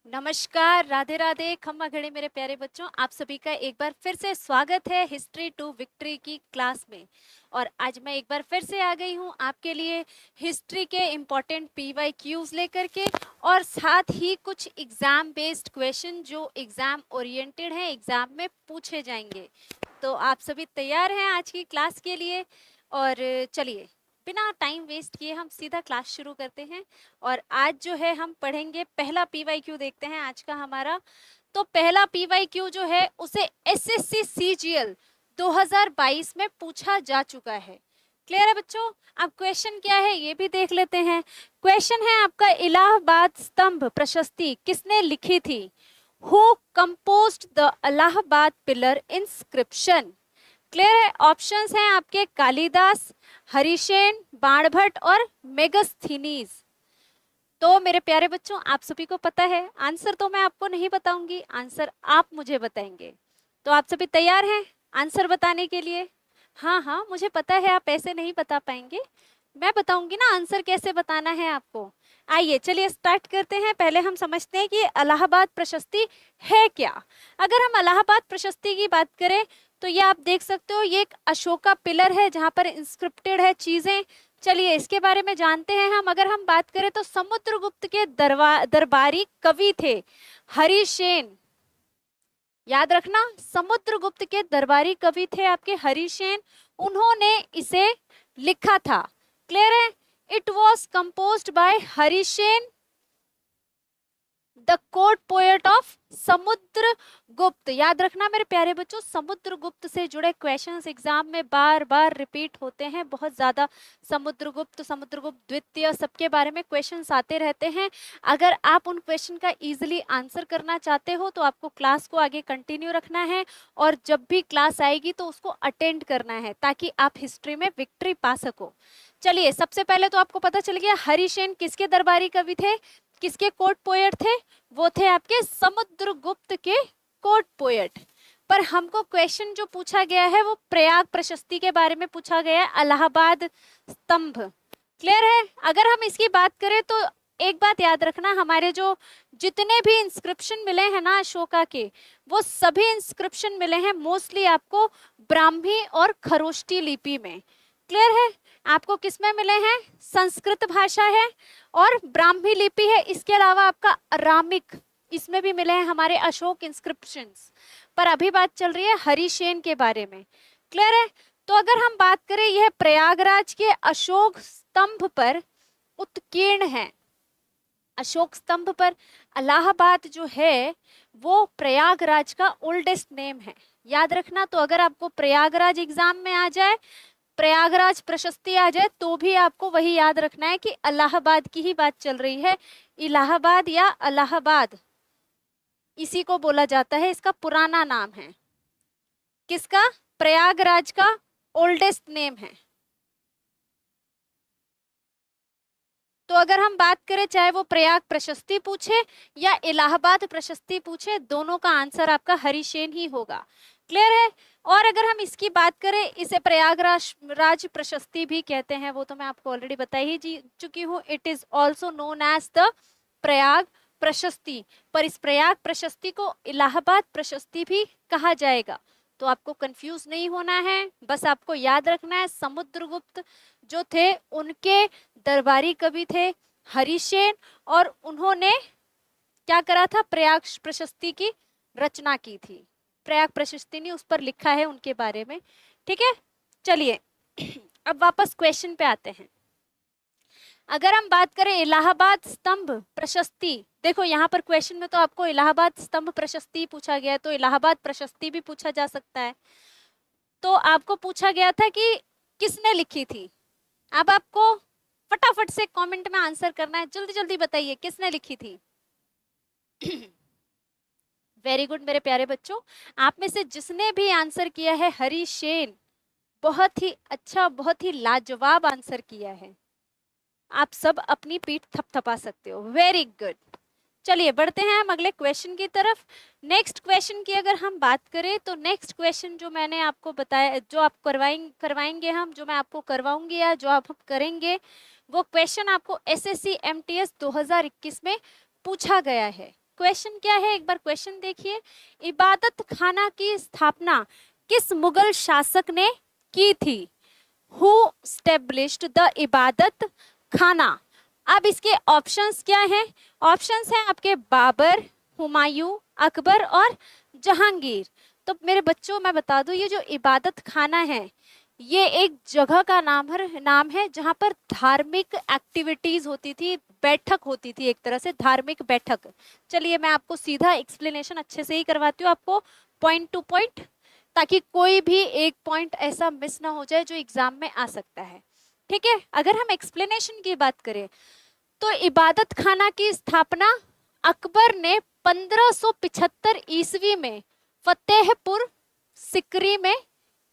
नमस्कार, राधे राधे, खम्मा घड़ी मेरे प्यारे बच्चों। आप सभी का एक बार फिर से स्वागत है हिस्ट्री टू विक्ट्री की क्लास में। और आज मैं एक बार फिर से आ गई हूँ आपके लिए हिस्ट्री के इम्पोर्टेंट पीवाई क्यूज लेकर के, और साथ ही कुछ एग्जाम बेस्ड क्वेश्चन जो एग्जाम ओरिएंटेड हैं, एग्जाम में पूछे जाएंगे। तो आप सभी तैयार हैं आज की क्लास के लिए? और चलिए बिना टाइम वेस्ट किए हम सीधा क्लास शुरू करते हैं। और आज जो है हम पढ़ेंगे, पहला पीवाईक्यू देखते हैं आज का हमारा। तो पहला पीवाईक्यू जो है उसे एसएससी सीजीएल 2022 में पूछा जा चुका है। क्लियर है बच्चों? अब क्वेश्चन क्या है ये भी देख लेते हैं। क्वेश्चन है आपका, इलाहाबाद स्तंभ प्रशस्ति किसने लिखी थी? Who composed the Allahabad pillar inscription? Clear है? ऑप्शंस हैं आपके, कालिदास, हरिसेन, बाणभट्ट और मेगस्थनीज। तो मेरे प्यारे बच्चों, आप सभी को पता है आंसर, तो मैं आपको नहीं बताऊंगी, आंसर आप मुझे बताएंगे। तो आप सभी तैयार हैं आंसर बताने के लिए? हाँ हाँ, मुझे पता है आप ऐसे नहीं बता पाएंगे, मैं बताऊंगी ना आंसर कैसे बताना है आपको। आइए चलिए स्टार्ट करते हैं। पहले हम समझते हैं कि इलाहाबाद प्रशस्ति है क्या। अगर हम इलाहाबाद प्रशस्ति की बात करें तो ये आप देख सकते हो, ये एक अशोका पिलर है जहां पर इंस्क्रिप्टेड है चीजें। चलिए इसके बारे में जानते हैं हम। अगर हम बात करें तो समुद्रगुप्त के दरबारी कवि थे हरिसेन। याद रखना, समुद्रगुप्त के दरबारी कवि थे आपके हरिसेन, उन्होंने इसे लिखा था। क्लियर है? It was composed by Harisena, the court poet of Samudragupta. याद रखना मेरे प्यारे बच्चों, समुद्रगुप्त से जुड़े क्वेश्चंस एग्जाम में बार बार रिपीट होते हैं बहुत ज्यादा। समुद्रगुप्त, समुद्रगुप्त द्वितीय, सबके बारे में क्वेश्चंस आते रहते हैं। अगर आप उन क्वेश्चन का इजीली आंसर करना चाहते हो तो आपको क्लास को आगे कंटिन्यू रखना है, और जब भी क्लास आएगी तो उसको अटेंड करना है ताकि आप हिस्ट्री में विक्ट्री पा सको। चलिए सबसे पहले तो आपको पता चल गया हरिसेन किसके दरबारी कवि थे, किसके कोर्ट पोएट थे? वो थे आपके समुद्रगुप्त के कोर्ट पोएट। पर हमको क्वेश्चन जो पूछा गया है वो प्रयाग प्रशस्ति के बारे में पूछा गया है, इलाहाबाद स्तंभ। क्लियर है? अगर हम इसकी बात करें तो एक बात याद रखना, हमारे जो जितने भी इंस्क्रिप्शन मिले हैं ना अशोका के, वो सभी इंस्क्रिप्शन मिले हैं मोस्टली आपको ब्राह्मी और खरोष्टी लिपि में। क्लियर है? आपको किसमें मिले हैं? संस्कृत भाषा है और ब्राह्मी लिपि है। इसके अलावा आपका अरामिक, इसमें भी मिले हैं हमारे अशोक इंस्क्रिप्शंस। पर अभी बात चल रही है हरिसेन के बारे में। क्लियर है? तो अगर हम बात करें, यह प्रयागराज के अशोक स्तंभ पर उत्कीर्ण है। अशोक स्तंभ पर इलाहाबाद जो है वो प्रयागराज का ओल्डेस्ट नेम है। याद रखना, तो अगर आपको प्रयागराज एग्जाम में आ जाए, प्रयागराज प्रशस्ति आ जाए, तो भी आपको वही याद रखना है कि इलाहाबाद की ही बात चल रही है। इलाहाबाद या इलाहाबाद इसी को बोला जाता है, इसका पुराना नाम है। किसका? प्रयागराज का ओल्डेस्ट नेम है। तो अगर हम बात करें, चाहे वो प्रयाग प्रशस्ति पूछे या इलाहाबाद प्रशस्ति पूछे, दोनों का आंसर आपका हरिसेन ही होगा। क्लियर है? और अगर हम इसकी बात करें, इसे प्रयागराज राज प्रशस्ति भी कहते हैं, वो तो मैं आपको ऑलरेडी बता ही चुकी हूँ। It is also known as the Prayag Prashasti. पर इस प्रयाग प्रशस्ति को इलाहाबाद प्रशस्ति भी कहा जाएगा। तो आपको कंफ्यूज नहीं होना है, बस आपको याद रखना है समुद्रगुप्त जो थे उनके दरबारी कवि थे हरिसेन, और उन्होंने क्या करा था? प्रयाग प्रशस्ति की रचना की थी। प्रयाग प्रशस्ति ने उस पर लिखा है उनके बारे में। ठीक है, चलिए अब वापस क्वेश्चन पे आते हैं। अगर हम बात करें इलाहाबाद स्तंभ प्रशस्ति, देखो यहाँ पर क्वेश्चन में तो आपको इलाहाबाद स्तंभ प्रशस्ति पूछा गया है, तो इलाहाबाद प्रशस्ति भी पूछा जा सकता है। तो आपको पूछा गया था कि किसने लिखी थी। अब आपको फटाफट से कमेंट में आंसर करना है, जल्दी जल्दी बताइए किसने लिखी थी। वेरी गुड मेरे प्यारे बच्चों, आप में से जिसने भी आंसर किया है हरिसेन, बहुत ही अच्छा, बहुत ही लाजवाब आंसर किया है। आप सब अपनी पीठ थपथपा सकते हो। Very good. चलिए बढ़ते हैं हम अगले क्वेश्चन की तरफ। नेक्स्ट क्वेश्चन की अगर हम बात करें तो नेक्स्ट क्वेश्चन जो मैंने आपको बताया, जो आप करवाएंगे हम, जो मैं आपको करवाऊंगी या जो आप करेंगे, वो क्वेश्चन आपको एसएससी एमटीएस 2021 में पूछा गया है। क्वेश्चन क्या है, एक बार क्वेश्चन देखिए। इबादत खाना की स्थापना किस मुगल शासक ने की थी? हु स्टेब्लिश्ड द इबादत खाना? अब इसके ऑप्शंस क्या हैं? ऑप्शंस हैं आपके बाबर, हुमायूं, अकबर और जहांगीर। तो मेरे बच्चों मैं बता दूं, ये जो इबादत खाना है ये एक जगह का नाम है जहां पर धार्मिक एक्टिविटीज होती थी, बैठक होती थी, एक तरह से धार्मिक बैठक। चलिए मैं आपको सीधा एक्सप्लेनेशन अच्छे से ही करवाती हूँ आपको, पॉइंट टू पॉइंट, ताकि कोई भी एक पॉइंट ऐसा मिस ना हो जाए जो एग्जाम में आ सकता है। ठीक है, अगर हम एक्सप्लेनेशन की बात करें तो इबादत खाना की स्थापना अकबर ने 1575 ईस्वी में फतेहपुर सिकरी में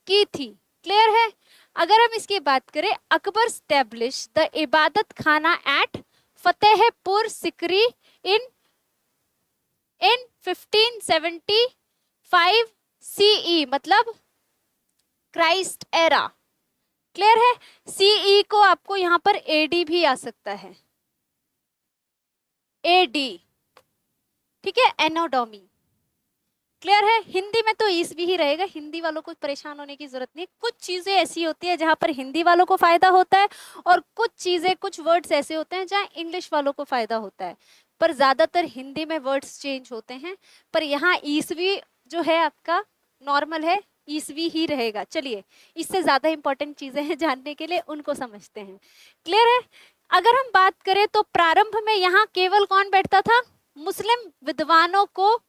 की थी। क्लियर है? अगर हम इसकी बात करें, अकबर स्टैब्लिश द इबादत खाना एट फतेहपुर सिकरी इन 1575 सीई, मतलब क्राइस्ट एरा। क्लियर है? सीई को आपको यहां पर एडी भी आ सकता है, एडी। ठीक है, एनोडोमी। क्लियर है? हिंदी में तो ईस्वी ही रहेगा, हिंदी वालों को परेशान होने की जरूरत नहीं। कुछ चीजें ऐसी होती है जहां पर हिंदी वालों को फायदा होता है और कुछ चीजें, कुछ वर्ड्स ऐसे होते हैं जहां इंग्लिश वालों को फायदा होता है, पर ज्यादातर हिंदी में वर्ड्स चेंज होते हैं। पर यहाँ ईस्वी जो है आपका नॉर्मल है, ईस्वी ही रहेगा। चलिए, इससे ज्यादा इंपॉर्टेंट चीजें हैं जानने के लिए, उनको समझते हैं। क्लियर है? अगर हम बात करें तो प्रारंभ में यहाँ केवल कौन बैठता था? मुस्लिम विद्वानों को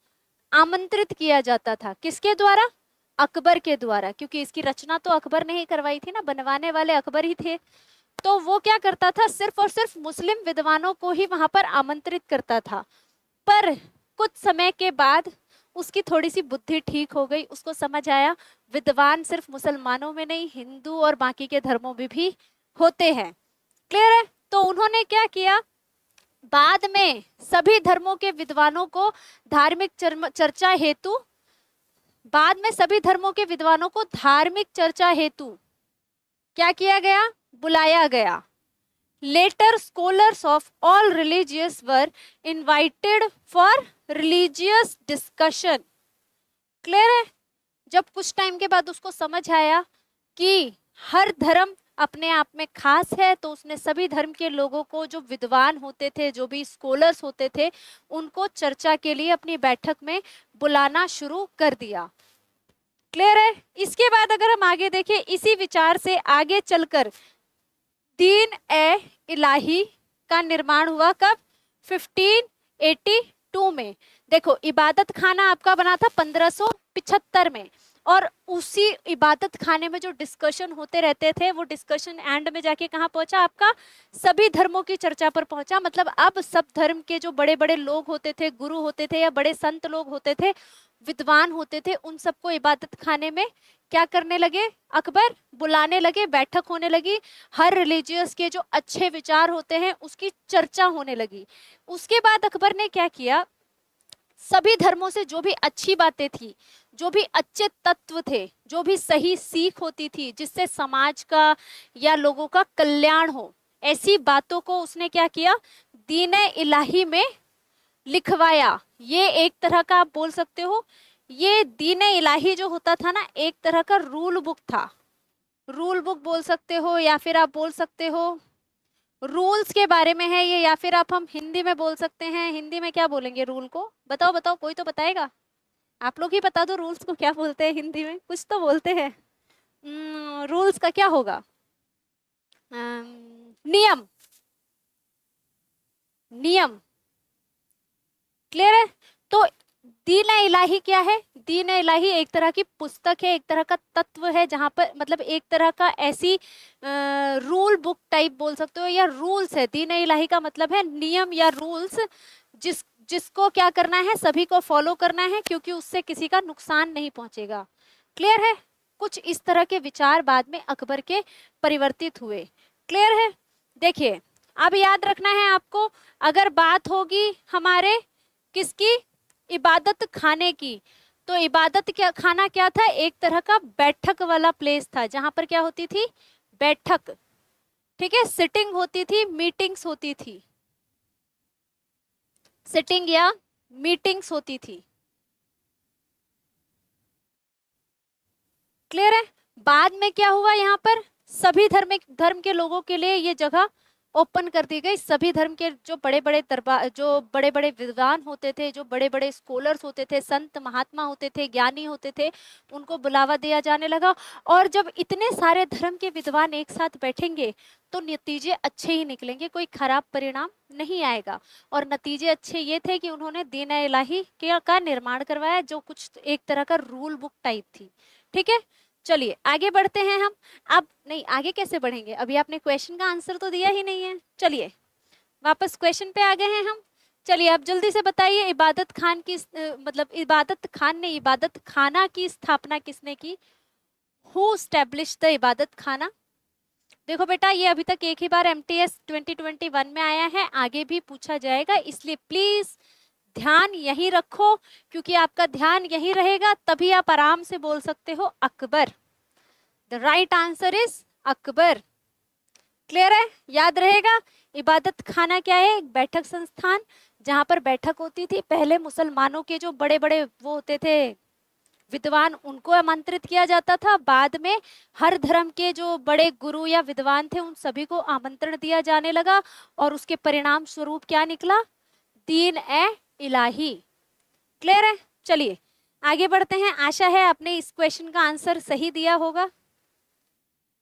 आमंत्रित किया जाता था। किसके द्वारा? अकबर के द्वारा, क्योंकि इसकी रचना तो अकबर ने ही करवाई थी ना, बनवाने वाले अकबर ही थे। तो वो क्या करता था, सिर्फ और सिर्फ मुस्लिम विद्वानों को ही वहां पर आमंत्रित करता था। पर कुछ समय के बाद उसकी थोड़ी सी बुद्धि ठीक हो गई, उसको समझ आया विद्वान सिर्फ मुसलमानों में नहीं, हिंदू और बाकी के धर्मों में भी होते हैं। क्लियर है? तो उन्होंने क्या किया, बाद में सभी धर्मों के विद्वानों को धार्मिक चर्चा हेतु, बाद में सभी धर्मों के विद्वानों को धार्मिक चर्चा हेतु क्या किया गया, बुलाया गया। Later scholars of all religious were invited for religious discussion. Clear है? जब कुछ टाइम के बाद उसको समझ आया कि हर धर्म अपने आप में खास है, तो उसने सभी धर्म के लोगों को, जो विद्वान होते थे, जो भी स्कॉलर्स होते थे, उनको चर्चा के लिए अपनी बैठक में बुलाना शुरू कर दिया। क्लियर है? इसके बाद अगर हम आगे देखें, इसी विचार से आगे चलकर दीन ए इलाही का निर्माण हुआ। कब? 1582 में। देखो, इबादत खाना आपका बना था 1575 में, और उसी इबादत खाने में जो डिस्कशन होते रहते थे, वो डिस्कशन एंड में जाके कहाँ पहुंचा आपका? सभी धर्मों की चर्चा पर पहुंचा। मतलब अब सब धर्म के जो बड़े बड़े लोग होते थे, गुरु होते थे या बड़े संत लोग होते थे, विद्वान होते थे, उन सबको इबादत खाने में क्या करने लगे? अकबर बुलाने लगे, बैठक होने लगी। हर रिलीजियस के जो अच्छे विचार होते हैं उसकी चर्चा होने लगी। उसके बाद अकबर ने क्या किया, सभी धर्मों से जो भी अच्छी बातें थी, जो भी अच्छे तत्व थे, जो भी सही सीख होती थी जिससे समाज का या लोगों का कल्याण हो, ऐसी बातों को उसने क्या किया, दीन-ए इलाही में लिखवाया। ये एक तरह का आप बोल सकते हो, ये दीन-ए इलाही जो होता था ना, एक तरह का रूल बुक था। रूल बुक बोल सकते हो, या फिर आप बोल सकते हो रूल्स के बारे में है ये, या फिर आप हम हिंदी में बोल सकते हैं। हिंदी में क्या बोलेंगे रूल को? बताओ बताओ, कोई तो बताएगा। आप लोग ही बता दो, रूल्स को क्या बोलते हैं हिंदी में? कुछ तो बोलते हैं। रूल्स का क्या होगा? नियम। नियम। क्लियर है? तो दीन-ए इलाही क्या है? दीन-ए इलाही एक तरह की पुस्तक है, एक तरह का तत्व है, जहां पर मतलब एक तरह का ऐसी रूल बुक टाइप बोल सकते हो, या रूल्स है। दीन-ए इलाही का मतलब है नियम या रूल्स, जिसको क्या करना है, सभी को फॉलो करना है, क्योंकि उससे किसी का नुकसान नहीं पहुंचेगा। क्लियर है? कुछ इस तरह के विचार बाद में अकबर के परिवर्तित हुए। क्लियर है? देखिए, अब याद रखना है आपको, अगर बात होगी हमारे किसकी? इबादत खाने की, तो इबादत क्या खाना क्या था? एक तरह का बैठक वाला प्लेस था, जहां पर क्या होती थी? बैठक। ठीक है, सिटिंग होती थी, मीटिंग्स होती थी। सिटिंग या मीटिंग्स होती थी। क्लियर है? बाद में क्या हुआ, यहाँ पर सभी धर्म के लोगों के लिए ये जगह ओपन कर दी गई। सभी धर्म के जो बड़े बड़े दरबार, जो बड़े बड़े विद्वान होते थे, जो बड़े बड़े स्कॉलर्स होते थे, संत महात्मा होते थे, ज्ञानी होते थे, उनको बुलावा दिया जाने लगा। और जब इतने सारे धर्म के विद्वान एक साथ बैठेंगे तो नतीजे अच्छे ही निकलेंगे, कोई खराब परिणाम नहीं आएगा। और नतीजे अच्छे ये थे कि उन्होंने दीन इलाही का निर्माण करवाया, जो कुछ एक तरह का रूल बुक टाइप थी। ठीक है, चलिए आगे बढ़ते हैं हम। अब नहीं, आगे कैसे बढ़ेंगे, अभी आपने क्वेश्चन का आंसर तो दिया ही नहीं है। चलिए वापस क्वेश्चन पे आ गए हैं हम। चलिए आप जल्दी से बताइए, इबादत खान की मतलब इबादत खान ने इबादत खाना की स्थापना किसने की? हु स्टैब्लिश द इबादत खाना? देखो बेटा, ये अभी तक एक ही बार एमटीएस 2021 में आया है, आगे भी पूछा जाएगा, इसलिए प्लीज ध्यान यही रखो, क्योंकि आपका ध्यान यही रहेगा तभी आप आराम से बोल सकते हो Akbar. The right answer is Akbar. Clear है? याद रहेगा। इबादत खाना क्या है? एक बैठक संस्थान, जहां पर बैठक होती थी। पहले मुसलमानों के जो बड़े बड़े वो होते थे विद्वान, उनको आमंत्रित किया जाता था। बाद में हर धर्म के जो बड़े गुरु या विद्वान थे उन सभी को आमंत्रण दिया जाने लगा, और उसके परिणाम स्वरूप क्या निकला? दीन ए इलाही। क्लियर है? चलिए आगे बढ़ते हैं। आशा है आपने इस क्वेश्चन का आंसर सही दिया होगा।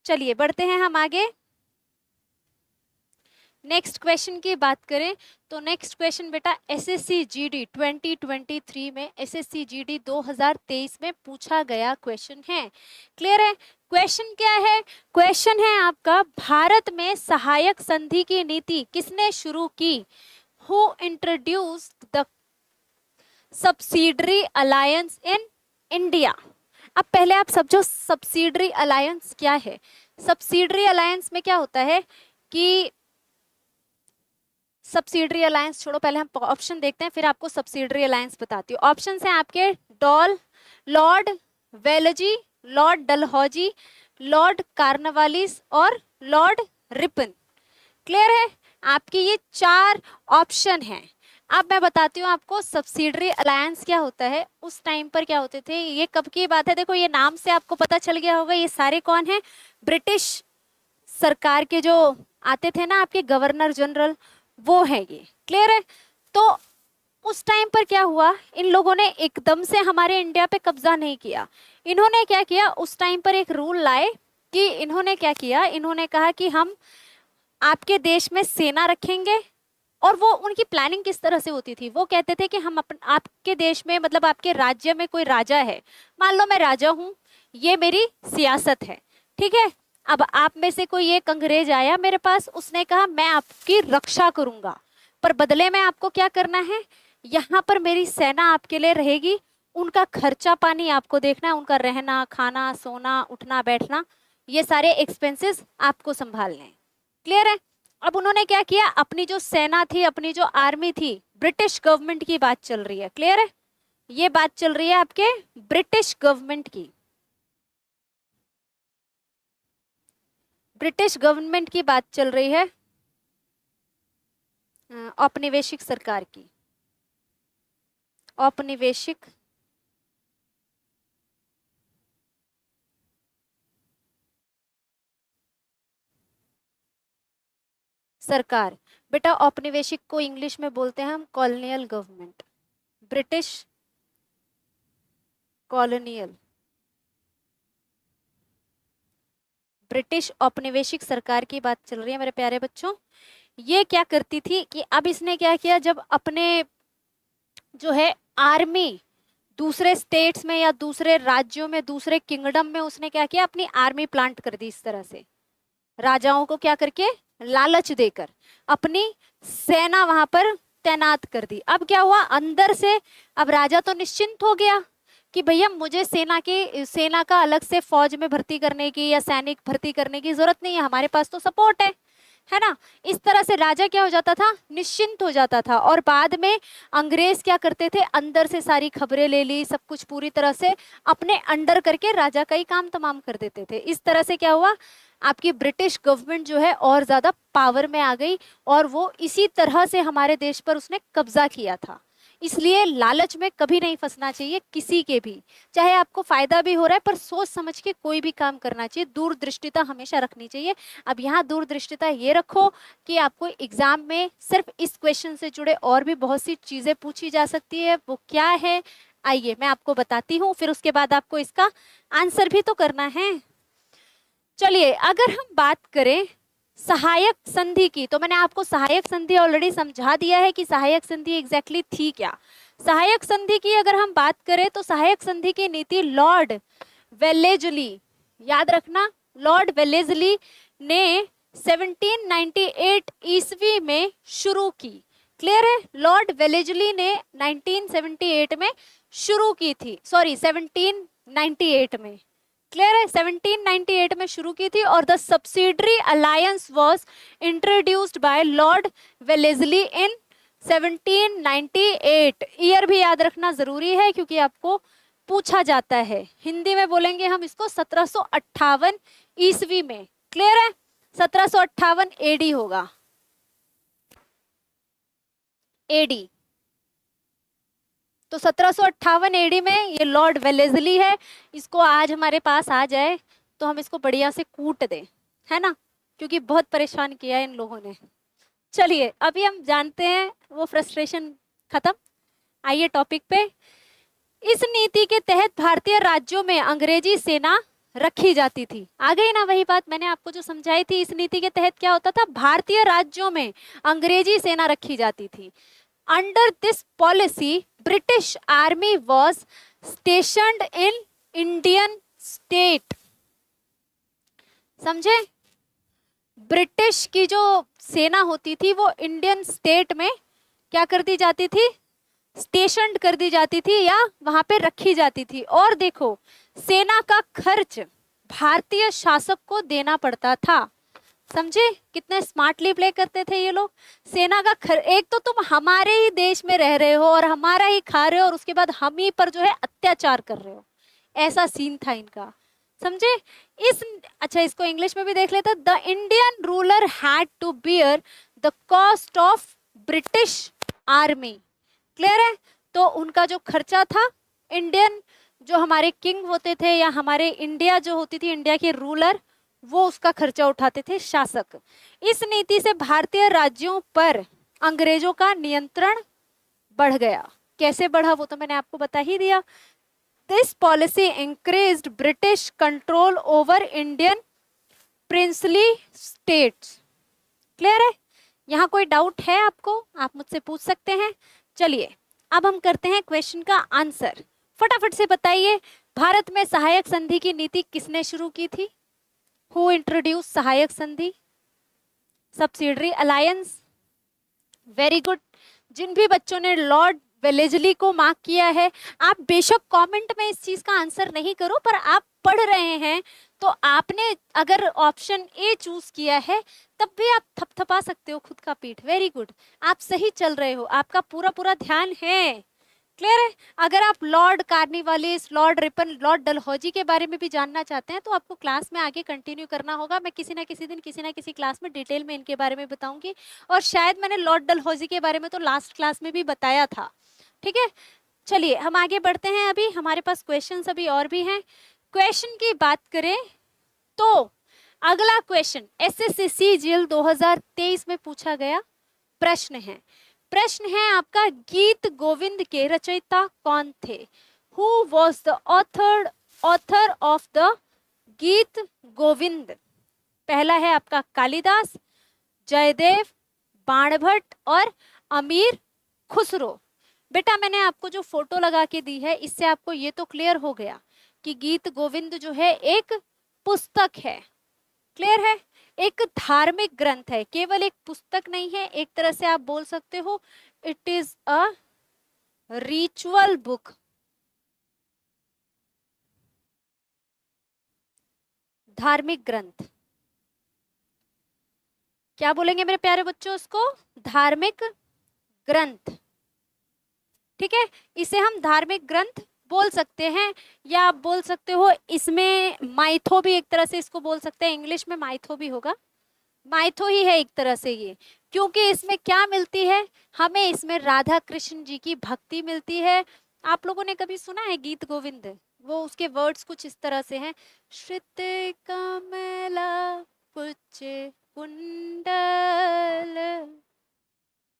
चलिए बढ़ते हैं हम आगे। नेक्स्ट क्वेश्चन की बात करें तो नेक्स्ट क्वेश्चन बेटा एसएससी जीडी 2023 में, एसएससी जीडी 2023 में पूछा गया क्वेश्चन है। क्लियर है? क्वेश्चन क्या है? क्वेश्चन है आपका, भारत में सहायक संधि की नीति किसने शुरू की? Who introduced the subsidiary alliance in India? अब पहले आप समझो सब्सिडरी अलायंस क्या है। सब्सिडरी अलायंस में क्या होता है कि सब्सिडरी अलायंस छोड़ो, पहले हम ऑप्शन देखते हैं, फिर आपको सब्सिडरी अलायंस बताती हूँ। ऑप्शन हैं आपके Lord Velji, Lord Dalhousie, Lord Cornwallis और लॉर्ड रिपन। क्लियर है? आपकी ये 4 ऑप्शन हैं। अब मैं बताती हूँ आपको सब्सिडरी अलायंस क्या होता है। उस टाइम पर क्या होते थे, ये कब की बात है, देखो ये नाम से आपको पता चल गया होगा, ये सारे कौन है? ब्रिटिश सरकार के जो आते थे ना आपके गवर्नर जनरल, वो है ये। क्लियर है? तो उस टाइम पर क्या हुआ, इन लोगों ने एकदम से हमारे इंडिया पे कब्जा नहीं किया। इन्होंने क्या किया, उस टाइम पर एक रूल लाए कि इन्होंने क्या किया, इन्होंने कहा कि हम आपके देश में सेना रखेंगे। और वो उनकी प्लानिंग किस तरह से होती थी, वो कहते थे कि हम आपके देश में, मतलब आपके राज्य में कोई राजा है, मान लो मैं राजा हूँ, ये मेरी सियासत है, ठीक है। अब आप में से कोई एक अंग्रेज आया मेरे पास, उसने कहा मैं आपकी रक्षा करूंगा, पर बदले में आपको क्या करना है, यहाँ पर मेरी सेना आपके लिए रहेगी, उनका खर्चा पानी आपको देखना है, उनका रहना खाना सोना उठना बैठना, ये सारे एक्सपेंसेस आपको संभालने हैं। क्लियर है? अब उन्होंने क्या किया, अपनी जो सेना थी, अपनी जो आर्मी थी, ब्रिटिश गवर्नमेंट की बात चल रही है। क्लियर है? ये बात चल रही है आपके ब्रिटिश गवर्नमेंट की, ब्रिटिश गवर्नमेंट की बात चल रही है, औपनिवेशिक सरकार की, औपनिवेशिक सरकार। बेटा औपनिवेशिक को इंग्लिश में बोलते हैं हम colonial government, British colonial, British औपनिवेशिक सरकार की बात चल रही है मेरे प्यारे बच्चों। ये क्या करती थी कि अब इसने क्या किया, जब अपने जो है आर्मी दूसरे स्टेट्स में या दूसरे राज्यों में, दूसरे किंगडम में, उसने क्या किया, अपनी आर्मी प्लांट कर दी इस तरह से, राजाओं को क्या करके, लालच देकर अपनी सेना वहां पर तैनात कर दी। अब क्या हुआ, अंदर से अब राजा तो निश्चिंत हो गया कि भैया मुझे सेना का अलग से फौज में भर्ती करने की या सैनिक भर्ती करने की जरूरत नहीं है, हमारे पास तो सपोर्ट है ना। इस तरह से राजा क्या हो जाता था, निश्चिंत हो जाता था। और बाद में अंग्रेज क्या करते थे, अंदर से सारी खबरें ले ली, सब कुछ पूरी तरह से अपने अंडर करके राजा का ही काम तमाम कर देते थे। इस तरह से क्या हुआ, आपकी ब्रिटिश गवर्नमेंट जो है और ज्यादा पावर में आ गई, और वो इसी तरह से हमारे देश पर उसने कब्जा किया था। इसलिए लालच में कभी नहीं फंसना चाहिए किसी के भी, चाहे आपको फायदा भी हो रहा है, पर सोच समझ के कोई भी काम करना चाहिए, दूरदृष्टिता हमेशा रखनी चाहिए। अब यहाँ दूरदृष्टिता ये रखो कि आपको एग्जाम में सिर्फ इस क्वेश्चन से जुड़े और भी बहुत सी चीजें पूछी जा सकती है। वो क्या है, आइए मैं आपको बताती हूँ, फिर उसके बाद आपको इसका आंसर भी तो करना है। चलिए, अगर हम बात करें सहायक संधि की, तो मैंने आपको सहायक संधि ऑलरेडी समझा दिया है कि सहायक संधि एग्जैक्टली थी क्या। सहायक संधि की अगर हम बात करें तो सहायक संधि की नीति लॉर्ड वेलेजली, याद रखना, लॉर्ड वेलेजली ने 1798 ईस्वी में शुरू की। क्लियर है, लॉर्ड वेलेजली ने 1978 में शुरू की थी, सॉरी 1798 में, क्लियर है, 1798 में शुरू की थी। और the subsidiary alliance was introduced by Lord Wellesley in 1798। Year भी याद रखना जरूरी है क्योंकि आपको पूछा जाता है। हिंदी में बोलेंगे हम इसको 1758 ईस्वी में। क्लियर है, 1758 एडी होगा, एडी। तो 1758 एडी में ये लॉर्ड वेलेजली है। इसको आज हमारे पास आ जाए तो हम इसको बढ़िया से कूट दें, है ना, क्योंकि बहुत परेशान किया है इन लोगों ने। चलिए अभी हम जानते हैं, वो फ्रस्ट्रेशन खत्म। आइए टॉपिक पे। इस नीति के तहत भारतीय राज्यों में अंग्रेजी सेना रखी जाती थी। आ गई ना वही बात मैंने आपको जो समझाई थी। इस नीति के तहत क्या होता था, भारतीय राज्यों में अंग्रेजी सेना रखी जाती थी। Under this policy British army was स्टेशनड in Indian state. समझे, ब्रिटिश की जो सेना होती थी वो इंडियन स्टेट में क्या कर दी जाती थी, स्टेशनड कर दी जाती थी या वहां पे रखी जाती थी। और देखो, सेना का खर्च भारतीय शासक को देना पड़ता था। समझे कितने स्मार्टली प्ले करते थे ये लोग। सेना का एक तो तुम हमारे ही देश में रह रहे हो और हमारा ही खा रहे हो और उसके बाद हम ही पर जो है अत्याचार कर रहे हो, ऐसा सीन था इनका। समझे, इस अच्छा इसको इंग्लिश में भी देख लेते। The Indian ruler had to bear the cost of British army. Clear है, तो उनका जो खर्चा था, इंडियन जो हमारे किंग होते थे या हमारे इंडिया जो होती थी, इंडिया के रूलर, वो उसका खर्चा उठाते थे शासक। इस नीति से भारतीय राज्यों पर अंग्रेजों का नियंत्रण बढ़ गया। कैसे बढ़ा वो तो मैंने आपको बता ही दिया। This policy increased British control over Indian princely states. Clear है, यहाँ कोई डाउट है आपको, आप मुझसे पूछ सकते हैं। चलिए अब हम करते हैं क्वेश्चन का आंसर। फटाफट से बताइए, भारत में सहायक संधि की नीति किसने शुरू की थी? हु इंट्रोड्यूस सहायक संधि? Subsidiary alliance. Very good. जिन भी बच्चों ने लॉर्ड वेलेजली को मार्क किया है, आप बेशक कमेंट में इस चीज का आंसर नहीं करो, पर आप पढ़ रहे हैं तो आपने अगर ऑप्शन ए चूज किया है तब भी आप थपथपा सकते हो खुद का पीठ। वेरी गुड, आप सही चल रहे हो, आपका पूरा पूरा ध्यान है। क्लियर है, अगर आप Lord Cornwallis, Lord Ripon, Lord Dalhousie के बारे में भी जानना चाहते हैं तो आपको क्लास में आगे कंटिन्यू करना होगा। मैं किसी ना किसी दिन किसी ना किसी क्लास में डिटेल में इनके बारे में बताऊंगी, और शायद मैंने लॉर्ड डलहौजी के बारे में तो लास्ट क्लास में भी बताया था। ठीक है, चलिए हम आगे बढ़ते हैं। अभी हमारे पास क्वेश्चन अभी और भी हैं। क्वेश्चन की बात करें तो अगला क्वेश्चन एसएससी सीजीएल 2023 में पूछा गया प्रश्न है। प्रश्न है आपका, गीत गोविंद के रचयिता कौन थे? Who was the author of the गीत गोविंद? पहला है आपका कालिदास, जयदेव, बाणभट्ट और अमीर खुसरो। बेटा मैंने आपको जो फोटो लगा के दी है इससे आपको ये तो क्लियर हो गया कि गीत गोविंद जो है एक पुस्तक है। क्लियर है, एक धार्मिक ग्रंथ है, केवल एक पुस्तक नहीं है। एक तरह से आप बोल सकते हो it is a ritual book. धार्मिक ग्रंथ, क्या बोलेंगे मेरे प्यारे बच्चों उसको? धार्मिक ग्रंथ। ठीक है, इसे हम धार्मिक ग्रंथ बोल सकते हैं, या आप बोल सकते हो इसमें माइथो भी एक तरह से इसको बोल सकते हैं। इंग्लिश में माइथो भी होगा, माइथो ही है एक तरह से ये, क्योंकि इसमें क्या मिलती है हमें, इसमें राधा कृष्ण जी की भक्ति मिलती है। आप लोगों ने कभी सुना है गीत गोविंद? वो उसके वर्ड्स कुछ इस तरह से हैं, श्रित कमला कुच कुंडल,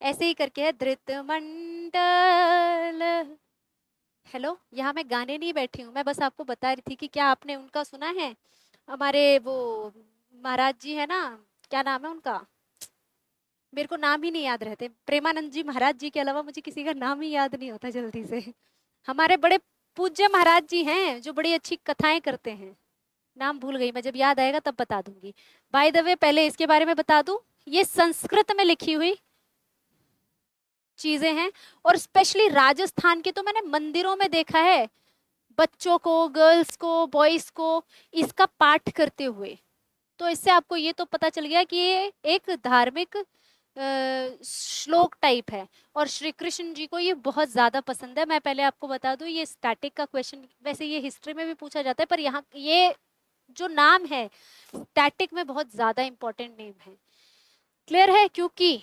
ऐसे ही करके है, धृत मंडल। हेलो, यहाँ मैं गाने नहीं बैठी हूँ, मैं बस आपको बता रही थी कि क्या आपने उनका सुना है? हमारे वो महाराज जी है ना, क्या नाम है उनका, मेरे को नाम ही नहीं याद रहते, प्रेमानंद जी महाराज जी के अलावा मुझे किसी का नाम ही याद नहीं होता जल्दी से। हमारे बड़े पूज्य महाराज जी हैं जो बड़ी अच्छी कथाएं करते हैं, नाम भूल गई मैं, जब याद आएगा तब बता दूंगी। बाय द वे पहले इसके बारे में बता दूं, ये संस्कृत में लिखी हुई चीजें हैं, और स्पेशली राजस्थान के तो मैंने मंदिरों में देखा है बच्चों को, गर्ल्स को, बॉयज को इसका पाठ करते हुए। तो इससे आपको ये तो पता चल गया कि ये एक धार्मिक श्लोक टाइप है, और श्री कृष्ण जी को ये बहुत ज्यादा पसंद है। मैं पहले आपको बता दूं, ये स्टैटिक का क्वेश्चन, वैसे ये हिस्ट्री में भी पूछा जाता है, पर यहाँ ये जो नाम है स्टैटिक में बहुत ज्यादा इंपॉर्टेंट नेम है। क्लियर है? क्योंकि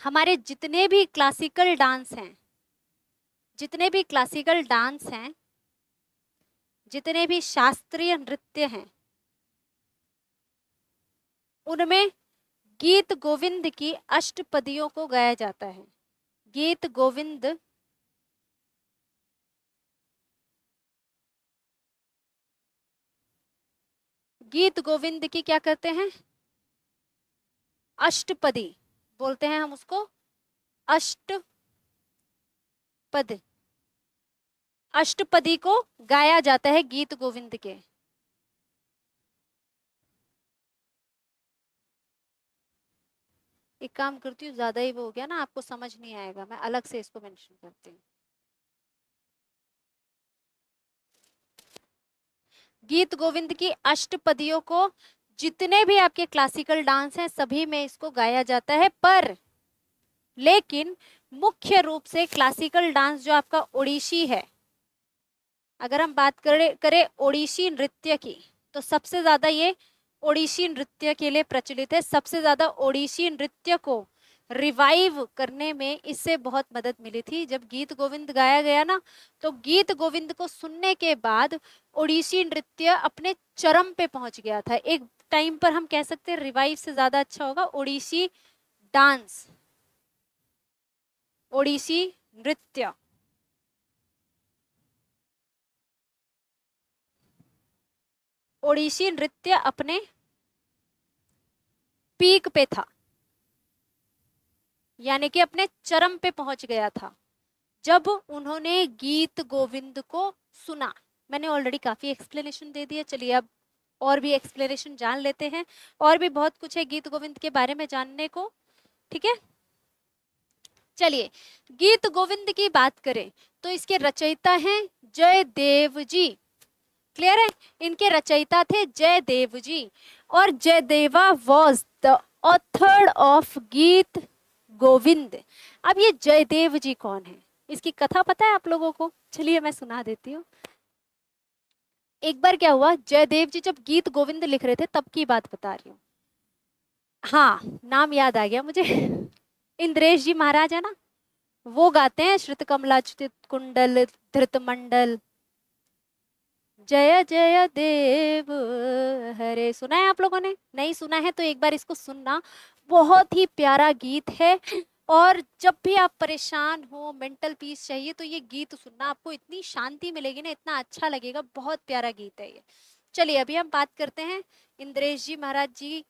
हमारे जितने भी क्लासिकल डांस हैं, जितने भी क्लासिकल डांस हैं, जितने भी शास्त्रीय नृत्य हैं, उनमें गीत गोविंद की अष्टपदियों को गाया जाता है। गीत गोविंद गीत गोविंद की क्या कहते हैं? अष्टपदी बोलते हैं हम उसको, अष्टपद। अष्टपदी को गाया जाता है गीत गोविंद के। एक काम करती हूँ, ज्यादा ही वो हो गया ना, आपको समझ नहीं आएगा, मैं अलग से इसको मेंशन करती हूँ। गीत गोविंद की अष्टपदियों को जितने भी आपके क्लासिकल डांस हैं सभी में इसको गाया जाता है, पर लेकिन मुख्य रूप से क्लासिकल डांस जो आपका ओडिशी है, अगर हम बात करें ओडिशी नृत्य की, तो सबसे ज्यादा ये ओडिशी नृत्य के लिए प्रचलित है। सबसे ज्यादा ओडिशी नृत्य को रिवाइव करने में इससे बहुत मदद मिली थी। जब गीत गोविंद गाया गया ना, तो गीत गोविंद को सुनने के बाद ओडिशी नृत्य अपने चरम पे पहुंच गया था। एक टाइम पर हम कह सकते हैं रिवाइव से ज्यादा अच्छा होगा ओडिशी डांस, ओडिशी नृत्य। ओडिशी नृत्य अपने पीक पे था, यानी कि अपने चरम पे पहुंच गया था जब उन्होंने गीत गोविंद को सुना। मैंने ऑलरेडी काफी एक्सप्लेनेशन दे दिया, चलिए अब और भी एक्सप्लेनेशन जान लेते हैं। और भी बहुत कुछ है गीत गोविंद के बारे में जानने को, ठीक है। चलिए गीत गोविंद की बात करें तो इसके रचयिता हैं जयदेव जी। क्लियर है? इनके रचयिता थे जयदेव जी, और Jayadeva was the author of गीत गोविंद। अब ये जयदेव जी कौन है, इसकी कथा पता है आप लोगों को? चलिए मैं सुना देती हूँ। एक बार क्या हुआ, जयदेव जी जब गीत गोविंद लिख रहे थे तब की बात बता रही हूँ। हाँ, नाम याद आ गया मुझे। इंद्रेश जी महाराज है ना, वो गाते हैं श्रुत कमलाच्युत कुंडल धृत मंडल, जय जय देव हरे। सुना है आप लोगों ने? नहीं सुना है तो एक बार इसको सुनना, बहुत ही प्यारा गीत है। और जब भी आप परेशान हो, मेंटल पीस चाहिए, तो ये गीत सुनना, आपको इतनी शांति मिलेगी ना, इतना अच्छा लगेगा, बहुत प्यारा गीत है ये। चलिए अभी हम बात करते हैं इंद्रेश जी महाराज जी,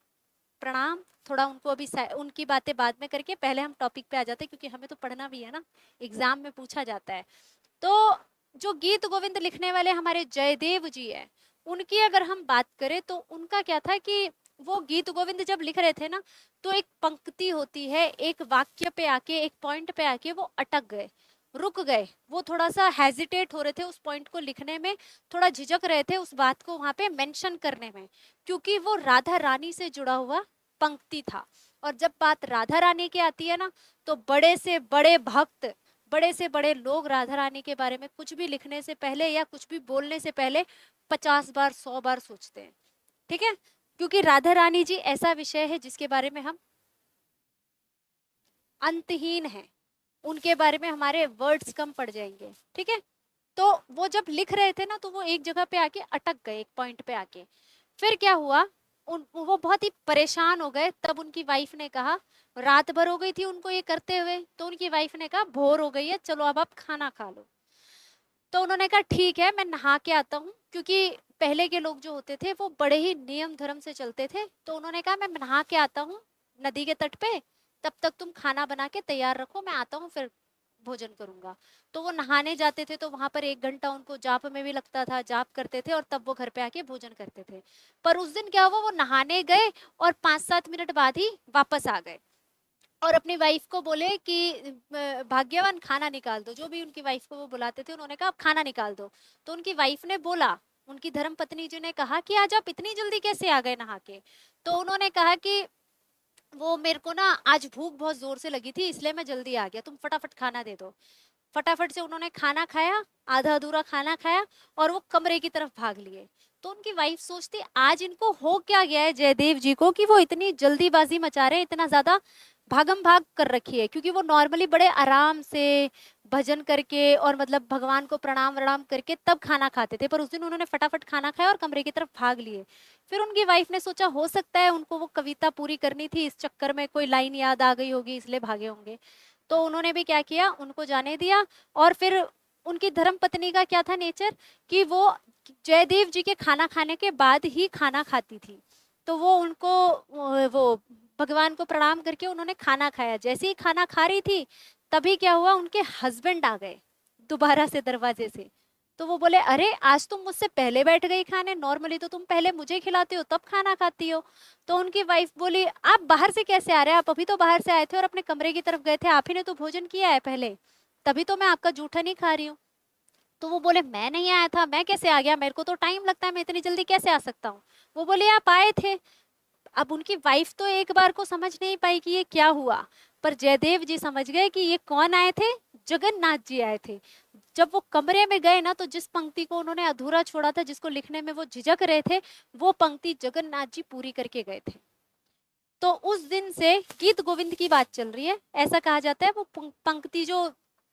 प्रणाम। थोड़ा उनको अभी उनकी बातें बाद में करके पहले हम टॉपिक पे आ जाते हैं, क्योंकि हमें तो पढ़ना भी है ना, एग्जाम में पूछा जाता है। तो जो गीत गोविंद लिखने वाले हमारे जयदेव जी है, उनकी अगर हम बात करें तो उनका क्या था कि वो गीत गोविंद जब लिख रहे थे ना, तो एक पंक्ति होती है, एक वाक्य पे आके, एक पॉइंट पे आके वो अटक गए, रुक गए। वो थोड़ा सा हेजिटेट हो रहे थे उस पॉइंट को लिखने में, थोड़ा झिझक रहे थे उस बात को वहां पे मेंशन करने में, क्योंकि वो राधा रानी से जुड़ा हुआ पंक्ति था। और जब बात राधा रानी की आती है ना, तो बड़े से बड़े भक्त, बड़े से बड़े लोग राधा रानी के बारे में कुछ भी लिखने से पहले या कुछ भी बोलने से पहले 50 बार 100 बार सोचते हैं, ठीक है। क्योंकि राधा रानी जी ऐसा विषय है जिसके बारे में हम अंतहीन हैं, उनके बारे में हमारे वर्ड्स कम पड़ जाएंगे, ठीक है। तो वो जब लिख रहे थे ना, तो वो एक जगह पे आके अटक गए, एक पॉइंट पे आके। फिर क्या हुआ, वो बहुत ही परेशान हो गए। तब उनकी वाइफ ने कहा, रात भर हो गई थी उनको ये करते हुए, तो उनकी वाइफ ने कहा बोर हो गई है, चलो अब आप खाना खा लो। तो उन्होंने कहा ठीक है, मैं नहा के आता हूँ, क्योंकि पहले के लोग जो होते थे वो बड़े ही नियम धर्म से चलते थे। तो उन्होंने कहा मैं नहा के आता हूँ नदी के तट पे, तब तक तुम खाना बना के तैयार रखो, मैं आता हूँ फिर भोजन करूंगा। तो वो नहाने जाते थे, तो वहां पर 1 घंटा उनको जाप में भी लगता था, जाप करते थे और तब वो घर पे आके भोजन करते थे। पर उस दिन क्या हुआ, वो नहाने गए और 5-7 मिनट बाद ही वापस आ गए और अपनी वाइफ को बोले कि भाग्यवान खाना निकाल दो। जो भी उनकी वाइफ को वो बुलाते थे, उन्होंने कहा खाना निकाल दो। तो उनकी वाइफ ने बोला, उनकी धर्म पत्नी जी ने कहा कि आज आप इतनी जल्दी कैसे आ गए नहा के। तो उन्होंने कहा कि वो मेरे को ना आज भूख बहुत जोर से लगी थी, इसलिए मैं जल्दी आ गया, तुम फटाफट खाना दे दो। फटाफट से उन्होंने खाना खाया, आधा अधूरा खाना खाया और वो कमरे की तरफ भाग लिए। तो उनकी वाइफ सोचती आज इनको हो क्या गया है जयदेव जी को कि वो इतनी जल्दीबाजी मचा रहे हैं, इतना ज्यादा भागम भाग कर रखी है। क्योंकि वो नॉर्मली बड़े आराम से भजन करके और मतलब भगवान को प्रणाम वणाम करके तब खाना खाते थे, पर उस दिन उन्होंने फटाफट खाना खाया और कमरे की तरफ भाग लिए। फिर उनकी वाइफ ने सोचा हो सकता है उनको वो कविता पूरी करनी थी, इस चक्कर में कोई लाइन याद आ गई होगी इसलिए भागे होंगे। तो उन्होंने भी क्या किया, उनको जाने दिया। और फिर उनकी धर्म पत्नी का क्या था नेचर कि वो जयदेव जी के खाना खाने के बाद ही खाना खाती थी। तो वो उनको वो भगवान को प्रणाम करके उन्होंने खाना खाया। जैसे ही खाना खा रही थी, तभी क्या हुआ, उनके हस्बैंड आ गए दोबारा से दरवाजे से। तो वो बोले अरे आज तुम मुझसे पहले बैठ गई खाने, नॉर्मली तो तुम पहले मुझे खिलाते हो तब खाना खाती हो। तो उनकी वाइफ बोली आप बाहर से कैसे आ रहे हैं, आप अभी तो बाहर से आए थे और अपने कमरे की तरफ गए थे, आप ही ने तो भोजन किया है पहले, तभी तो मैं आपका जूठा नहीं खा रही हूँ। तो वो बोले मैं नहीं आया था, मैं कैसे आ गया, मेरे को तो टाइम लगता है, मैं इतनी जल्दी कैसे आ सकता हूँ। वो बोले आप आए थे। अब उनकी वाइफ तो एक बार को समझ नहीं पाई कि ये क्या हुआ, पर जयदेव जी समझ गए कि ये कौन आए थे, जगन्नाथ जी आए थे। जब वो कमरे में गए ना, तो जिस पंक्ति को उन्होंने अधूरा छोड़ा था, जिसको लिखने में वो झिझक रहे थे, वो पंक्ति जगन्नाथ जी पूरी करके गए थे। तो उस दिन से गीत गोविंद की बात चल रही है, ऐसा कहा जाता है वो पंक्ति जो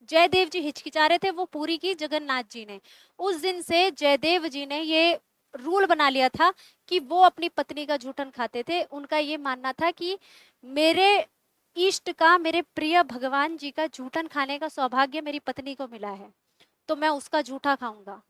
जयदेव जी हिचकिचा रहे थे वो पूरी की जगन्नाथ जी ने। उस दिन से जयदेव जी ने ये रूल बना लिया था कि वो अपनी पत्नी का जूठन खाते थे। उनका ये मानना था कि मेरे इष्ट का, मेरे प्रिय भगवान जी का जूठन खाने का सौभाग्य मेरी पत्नी को मिला है, तो मैं उसका जूठा खाऊंगा।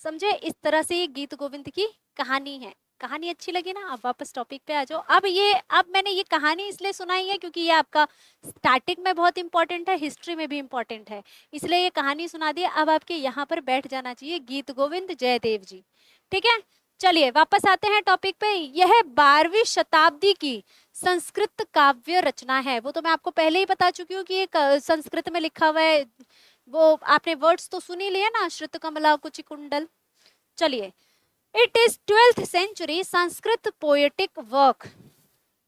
समझे, इस तरह से ये गीत गोविंद की कहानी है। कहानी अच्छी लगी ना, अब वापस टॉपिक पे आ जाओ। अब मैंने ये कहानी इसलिए सुनाई है क्योंकि ये आपका स्टैटिक में बहुत इंपॉर्टेंट है, हिस्ट्री में भी इंपॉर्टेंट है, इसलिए ये कहानी सुना दी। अब आपके यहाँ पर बैठ जाना चाहिए गीत गोविंद जयदेव जी, ठीक है। चलिए वापस आते हैं टॉपिक पे। यह 12वीं शताब्दी की संस्कृत काव्य रचना है। वो तो मैं आपको पहले ही बता चुकी हूँ कि ये संस्कृत में लिखा हुआ है। वो आपने वर्ड्स तो सुन ही लिए ना, श्रुत कमला कुचिकुंडल। चलिए, it is 12th century Sanskrit poetic work.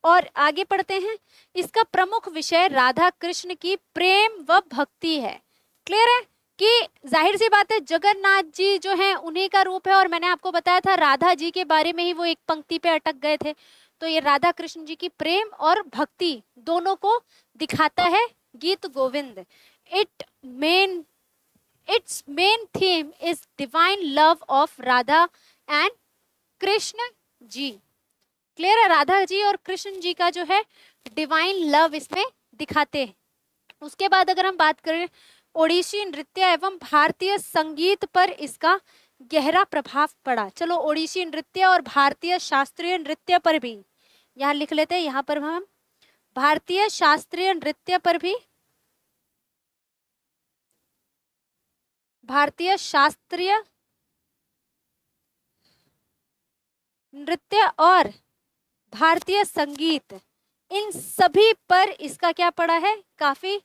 और आगे पढ़ते हैं। इसका प्रमुख विषय राधा कृष्ण की प्रेम व भक्ति है। क्लियर है कि जाहिर सी बात है जगन्नाथ जी जो हैं उन्हीं का रूप है, और मैंने आपको बताया था राधा जी के बारे में ही वो एक पंक्ति पे अटक गए थे। तो ये राधा कृष्ण जी की प्रेम और भक्ति दोनों को दिखाता है Gita Govinda. It main its main theme is divine love of Radha and Krishna ji. Clear है, राधा जी और कृष्ण जी का जो है डिवाइन लव इसमें दिखाते हैं। उसके बाद अगर हम बात करें ओडिसी नृत्य एवं भारतीय संगीत पर इसका गहरा प्रभाव पड़ा। चलो ओडिसी नृत्य और भारतीय शास्त्रीय नृत्य पर भी यहाँ लिख लेते हैं। यहाँ पर हम भारतीय शास्त्रीय नृत्य पर भी, भारतीय शास्त्रीय नृत्य और भारतीय संगीत, इन सभी पर इसका क्या पड़ा है, काफी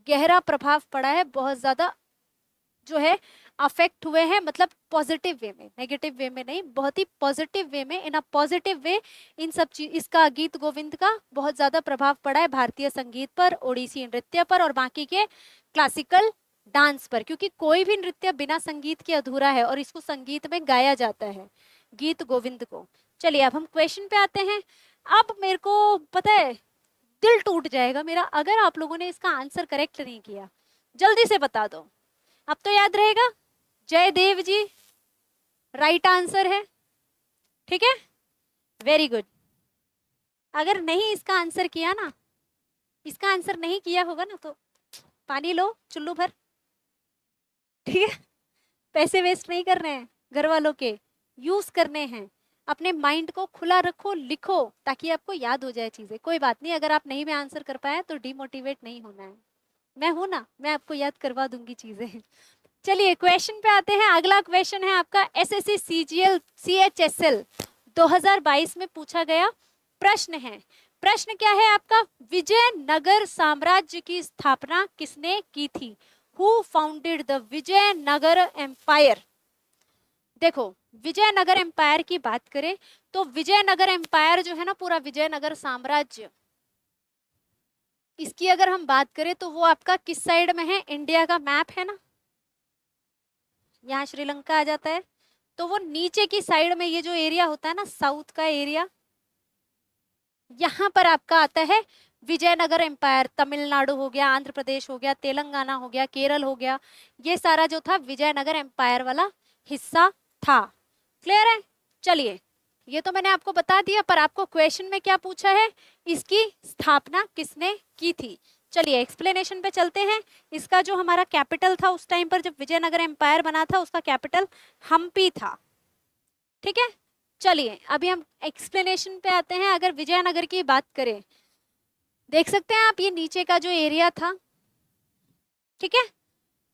गहरा प्रभाव पड़ा है। बहुत ज्यादा जो है अफेक्ट हुए हैं, मतलब पॉजिटिव वे में, नेगेटिव वे में नहीं, बहुत ही पॉजिटिव वे में, इन अ पॉजिटिव वे इन सब चीज, इसका गीत गोविंद का बहुत ज्यादा प्रभाव पड़ा है भारतीय संगीत पर, ओडिसी नृत्य पर और बाकी के क्लासिकल डांस पर। क्योंकि कोई भी नृत्य बिना संगीत के अधूरा है और इसको संगीत में गाया जाता है गीत गोविंद को। चलिए अब हम क्वेश्चन पे आते हैं। अब मेरे को पता है दिल टूट जाएगा मेरा अगर आप लोगों ने इसका आंसर करेक्ट नहीं किया। जल्दी से बता दो। अब तो याद रहेगा, जयदेव जी राइट आंसर है, ठीक है, वेरी गुड। अगर नहीं इसका आंसर किया ना, इसका आंसर नहीं किया होगा ना, तो पानी लो चुल्लू भर, ठीक है। पैसे वेस्ट नहीं कर रहे हैं घर वालों के, यूज करने हैं। अपने माइंड को खुला रखो, लिखो, ताकि आपको याद हो जाए चीजें। कोई बात नहीं, अगर आप नहीं भी आंसर कर पाए तो डिमोटिवेट नहीं होना है, मैं हूं ना, मैं आपको याद करवा दूंगी चीजें। चलिए क्वेश्चन पे आते हैं। अगला क्वेश्चन है आपका एसएससी सीजीएल सीएचएसएल 2022 में पूछा गया प्रश्न है। प्रश्न क्या है आपका, विजयनगर साम्राज्य की स्थापना किसने की थी? Who founded the Vijayanagara empire? देखो, विजयनगर एम्पायर की बात करें तो विजयनगर एम्पायर जो है ना, पूरा विजयनगर साम्राज्य, इसकी अगर हम बात करें तो वो आपका किस साइड में है? इंडिया का मैप है ना, यहाँ श्रीलंका आ जाता है, तो वो नीचे की साइड में ये जो एरिया होता है ना, साउथ का एरिया, यहाँ पर आपका आता है विजयनगर एम्पायर। तमिलनाडु हो गया, आंध्र प्रदेश हो गया, तेलंगाना हो गया, केरल हो गया, ये सारा जो था विजयनगर एम्पायर वाला हिस्सा था। क्लियर है? चलिए, ये तो मैंने आपको बता दिया, पर आपको क्वेश्चन में क्या पूछा है, इसकी स्थापना किसने की थी? चलिए एक्सप्लेनेशन पे चलते हैं। इसका जो हमारा कैपिटल था उस टाइम पर जब विजयनगर एम्पायर बना था, उसका कैपिटल हम्पी था, ठीक है। चलिए अभी हम एक्सप्लेनेशन पे आते हैं। अगर विजयनगर की बात करें, देख सकते हैं आप ये नीचे का जो एरिया था, ठीक है।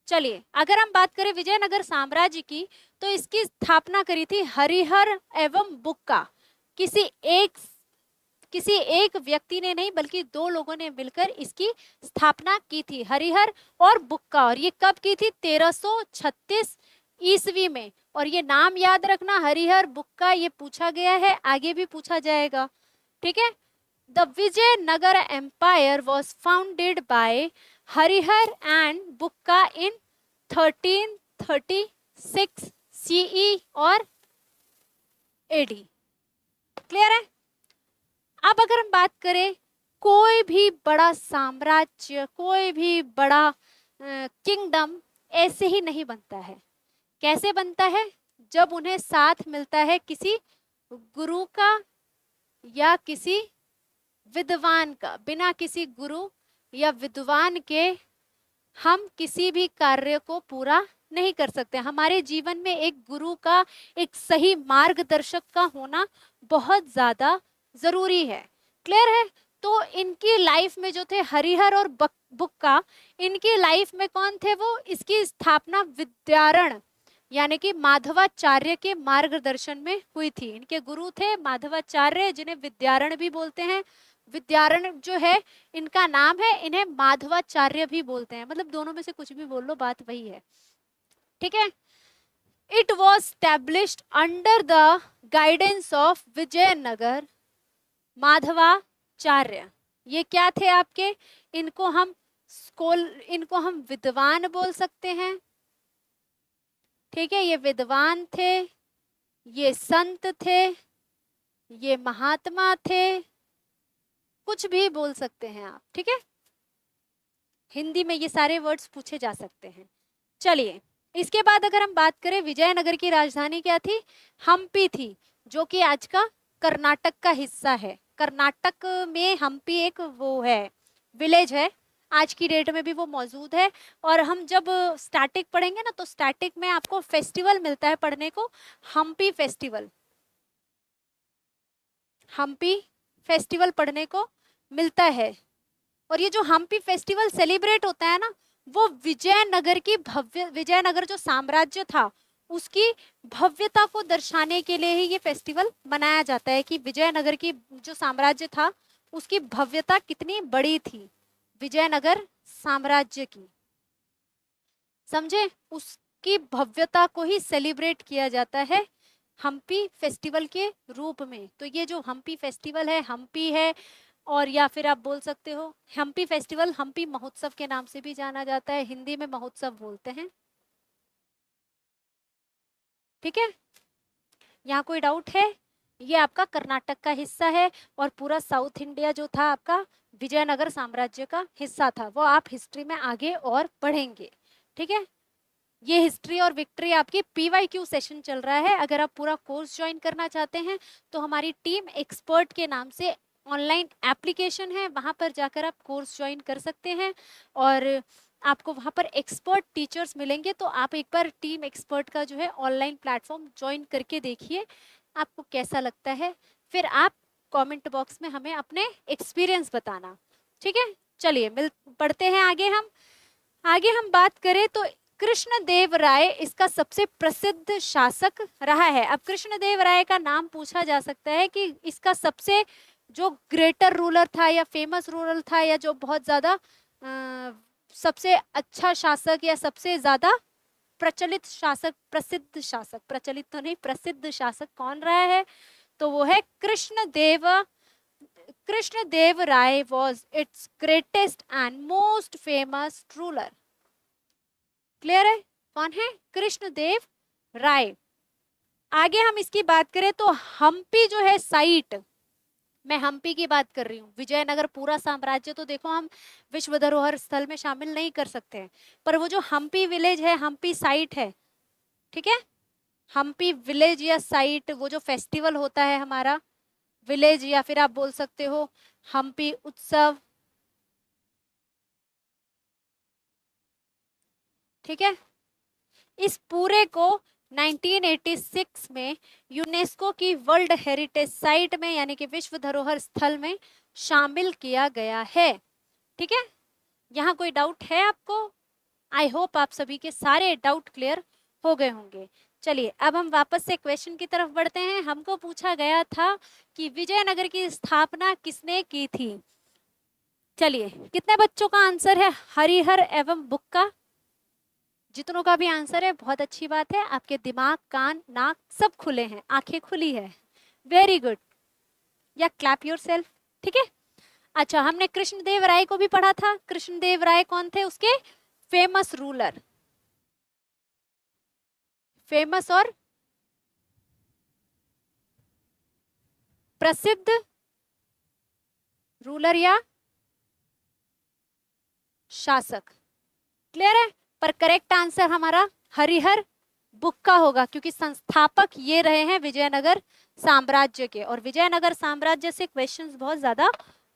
चलिए अगर हम बात करें विजयनगर साम्राज्य की, तो इसकी स्थापना करी थी हरिहर एवं बुक्का। किसी एक व्यक्ति ने नहीं, बल्कि दो लोगों ने मिलकर इसकी स्थापना की थी, हरिहर और बुक्का। और ये कब की थी? 1336 ईस्वी में। और ये नाम याद रखना, हरिहर बुक्का, ये पूछा गया है, आगे भी पूछा जाएगा, ठीक है। The Vijayanagara empire was founded by Harihara and Bukka in 1336 CE और एडी। क्लियर है? अब अगर हम बात करें, कोई भी बड़ा साम्राज्य, कोई भी बड़ा किंगडम ऐसे ही नहीं बनता है। कैसे बनता है? जब उन्हें साथ मिलता है किसी गुरु का या किसी विद्वान का। बिना किसी गुरु या विद्वान के हम किसी भी कार्य को पूरा नहीं कर सकते। हमारे जीवन में एक गुरु का, एक सही मार्गदर्शक का होना बहुत ज्यादा जरूरी है। क्लियर है? तो इनकी लाइफ में जो थे हरिहर और बुक्का, इनकी लाइफ में कौन थे? वो इसकी स्थापना विद्यारण यानी कि माधवाचार्य के मार्गदर्शन में हुई थी। इनके गुरु थे माधवाचार्य, जिन्हें विद्यारण भी बोलते हैं। विद्यारण जो है इनका नाम है, इन्हें माधवाचार्य भी बोलते हैं। मतलब दोनों में से कुछ भी बोल लो, बात वही है, ठीक है। It was established under the guidance of Vijayanagara Madhavacharya. ये क्या थे आपके? इनको हम विद्वान बोल सकते हैं, ठीक है। ये विद्वान थे, ये संत थे, ये महात्मा थे, कुछ भी बोल सकते हैं आप, ठीक है। हिंदी में ये सारे वर्ड्स पूछे जा सकते हैं। चलिए इसके बाद अगर हम बात करें, विजयनगर की राजधानी क्या थी? हम्पी थी, जो कि आज का कर्नाटक का हिस्सा है। कर्नाटक में हम्पी एक वो है, विलेज है, आज की डेट में भी वो मौजूद है। और हम जब स्टैटिक पढ़ेंगे ना, तो स्टैटिक में आपको फेस्टिवल मिलता है पढ़ने को, हम्पी फेस्टिवल। हम्पी फेस्टिवल पढ़ने को मिलता है। और ये जो हम्पी फेस्टिवल सेलिब्रेट होता है ना, वो विजयनगर जो साम्राज्य था उसकी भव्यता को दर्शाने के लिए ही ये फेस्टिवल मनाया जाता है, कि विजयनगर की जो साम्राज्य था उसकी भव्यता कितनी बड़ी थी, विजयनगर साम्राज्य की। समझे? उसकी भव्यता को ही सेलिब्रेट किया जाता है हम्पी फेस्टिवल के रूप में। तो ये जो हम्पी फेस्टिवल है, हम्पी है, और या फिर आप बोल सकते हो हम्पी फेस्टिवल, हम्पी महोत्सव के नाम से भी जाना जाता है, हिंदी में महोत्सव बोलते हैं, ठीक है। यहाँ कोई डाउट है? ये आपका कर्नाटक का हिस्सा है और पूरा साउथ इंडिया जो था आपका विजयनगर साम्राज्य का हिस्सा था। वो आप हिस्ट्री में आगे और पढ़ेंगे, ठीक है। ये हिस्ट्री और विक्ट्री आपकी PYQ सेशन चल रहा है। अगर आप पूरा कोर्स ज्वाइन करना चाहते हैं तो हमारी टीम एक्सपर्ट के नाम से ऑनलाइन एप्लीकेशन है, वहां पर जाकर आप कोर्स ज्वाइन कर सकते हैं और आपको वहां पर एक्सपर्ट टीचर्स मिलेंगे। तो आप एक बार टीम एक्सपर्ट का जो है ऑनलाइन प्लेटफॉर्म ज्वाइन करके देखिए, आपको कैसा लगता है, फिर आप कमेंट बॉक्स में हमें अपने एक्सपीरियंस बताना, ठीक है। चलिए पढ़ते हैं आगे हम बात करें तो कृष्णदेव राय इसका सबसे प्रसिद्ध शासक रहा है। अब कृष्णदेव राय का नाम पूछा जा सकता है कि इसका सबसे जो ग्रेटर रूलर था या फेमस रूलर था या जो बहुत ज्यादा सबसे अच्छा शासक या सबसे ज्यादा प्रचलित शासक, प्रसिद्ध शासक, प्रचलित तो नहीं प्रसिद्ध शासक कौन रहा है, तो वो है कृष्णदेव राय was its greatest and most famous ruler। Clear है, कौन है? कृष्णदेव राय। आगे हम इसकी बात करें तो हम्पी जो है साइट, मैं हम्पी की बात कर रही हूँ। विजयनगर पूरा साम्राज्य तो देखो हम विश्व धरोहर स्थल में शामिल नहीं कर सकते हैं, पर वो जो हम्पी विलेज है, हम्पी साइट है, ठीक है। हम्पी विलेज या साइट, वो जो फेस्टिवल होता है हमारा विलेज, या फिर आप बोल सकते हो हम्पी उत्सव, ठीक है। इस पूरे को 1986 में यूनेस्को की वर्ल्ड हेरिटेज साइट में यानी कि विश्व धरोहर स्थल में शामिल किया गया है, ठीक है। यहाँ कोई डाउट है आपको? आई होप आप सभी के सारे डाउट क्लियर हो गए होंगे। चलिए अब हम वापस से क्वेश्चन की तरफ बढ़ते हैं। हमको पूछा गया था कि विजयनगर की स्थापना किसने की थी। चलिए कितने बच्चों का आंसर है हरिहर एवं बुक्का? जितनों का भी आंसर है बहुत अच्छी बात है, आपके दिमाग, कान, नाक सब खुले हैं, आंखें खुली है, वेरी गुड, या क्लैप योरसेल्फ, ठीक है। अच्छा, हमने कृष्णदेव राय को भी पढ़ा था। कृष्णदेव राय कौन थे? उसके फेमस रूलर, फेमस और प्रसिद्ध रूलर या शासक, क्लियर है। पर करेक्ट आंसर हमारा हरिहर बुक्का होगा, क्योंकि संस्थापक ये रहे हैं विजयनगर साम्राज्य के, और विजयनगर साम्राज्य से क्वेश्चंस बहुत ज्यादा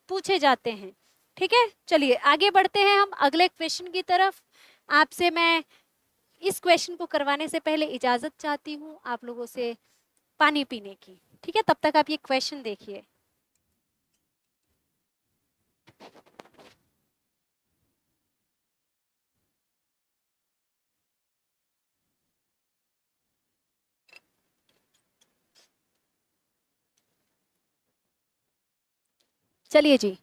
पूछे जाते हैं, ठीक है। चलिए आगे बढ़ते हैं हम अगले क्वेश्चन की तरफ। आपसे मैं इस क्वेश्चन को करवाने से पहले इजाजत चाहती हूँ आप लोगों से पानी पीने की, ठीक है। तब तक आप ये क्वेश्चन देखिए। चलिए जी,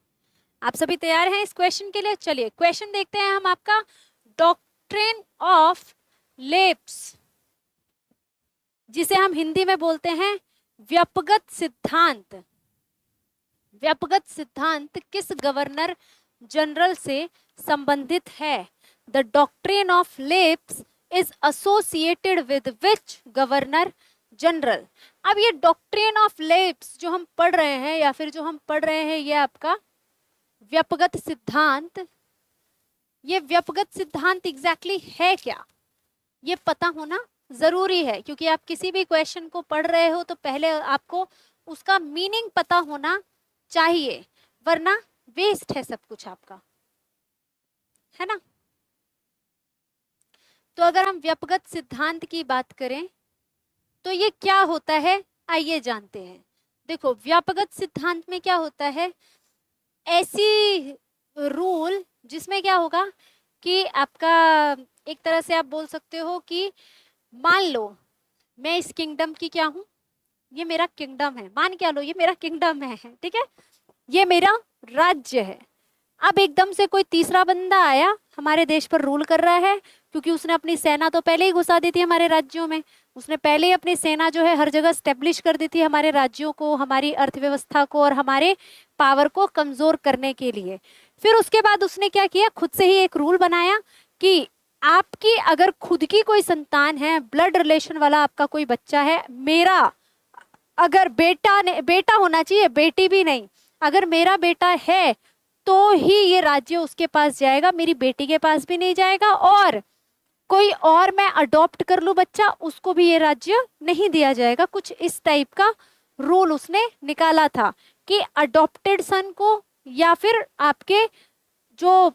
आप सभी तैयार हैं इस क्वेश्चन के लिए? चलिए क्वेश्चन देखते हैं हम आपका। डॉक्ट्रिन ऑफ लेप्स, जिसे हम हिंदी में बोलते हैं व्यपगत सिद्धांत, व्यपगत सिद्धांत किस गवर्नर जनरल से संबंधित है? The doctrine of lapse is associated with which governor general? अब ये डॉक्ट्रिन ऑफ लेप्स जो हम पढ़ रहे हैं या फिर जो हम पढ़ रहे हैं, ये आपका व्यपगत सिद्धांत, ये व्यपगत सिद्धांत एग्जैक्टली है क्या, ये पता होना जरूरी है। क्योंकि आप किसी भी क्वेश्चन को पढ़ रहे हो तो पहले आपको उसका मीनिंग पता होना चाहिए, वरना वेस्ट है सब कुछ आपका, है ना। तो अगर हम व्यपगत सिद्धांत की बात करें तो ये क्या होता है, आइए जानते हैं। देखो व्यापगत सिद्धांत में क्या होता है, ऐसी रूल जिसमें क्या होगा कि आपका एक तरह से आप बोल सकते हो कि मान लो मैं इस किंगडम की क्या हूं, ये मेरा किंगडम है, मान क्या लो ये मेरा किंगडम है, ठीक है, ये मेरा राज्य है। अब एकदम से कोई तीसरा बंदा आया हमारे देश पर रूल कर रहा है, क्योंकि उसने अपनी सेना तो पहले ही घुसा दी थी हमारे राज्यों में, उसने पहले ही अपनी सेना जो है हर जगह स्टेब्लिश कर दी थी हमारे राज्यों को, हमारी अर्थव्यवस्था को और हमारे पावर को कमजोर करने के लिए। फिर उसके बाद उसने क्या किया, खुद से ही एक रूल बनाया कि आपकी अगर खुद की कोई संतान है, ब्लड रिलेशन वाला आपका कोई बच्चा है, मेरा अगर बेटा होना चाहिए, बेटी भी नहीं। अगर मेरा बेटा है तो ही ये राज्य उसके पास जाएगा, मेरी बेटी के पास भी नहीं जाएगा। और कोई और मैं अडॉप्ट कर लूं बच्चा, उसको भी ये राज्य नहीं दिया जाएगा। कुछ इस टाइप का रूल उसने निकाला था कि अडॉप्टेड सन को, या फिर आपके जो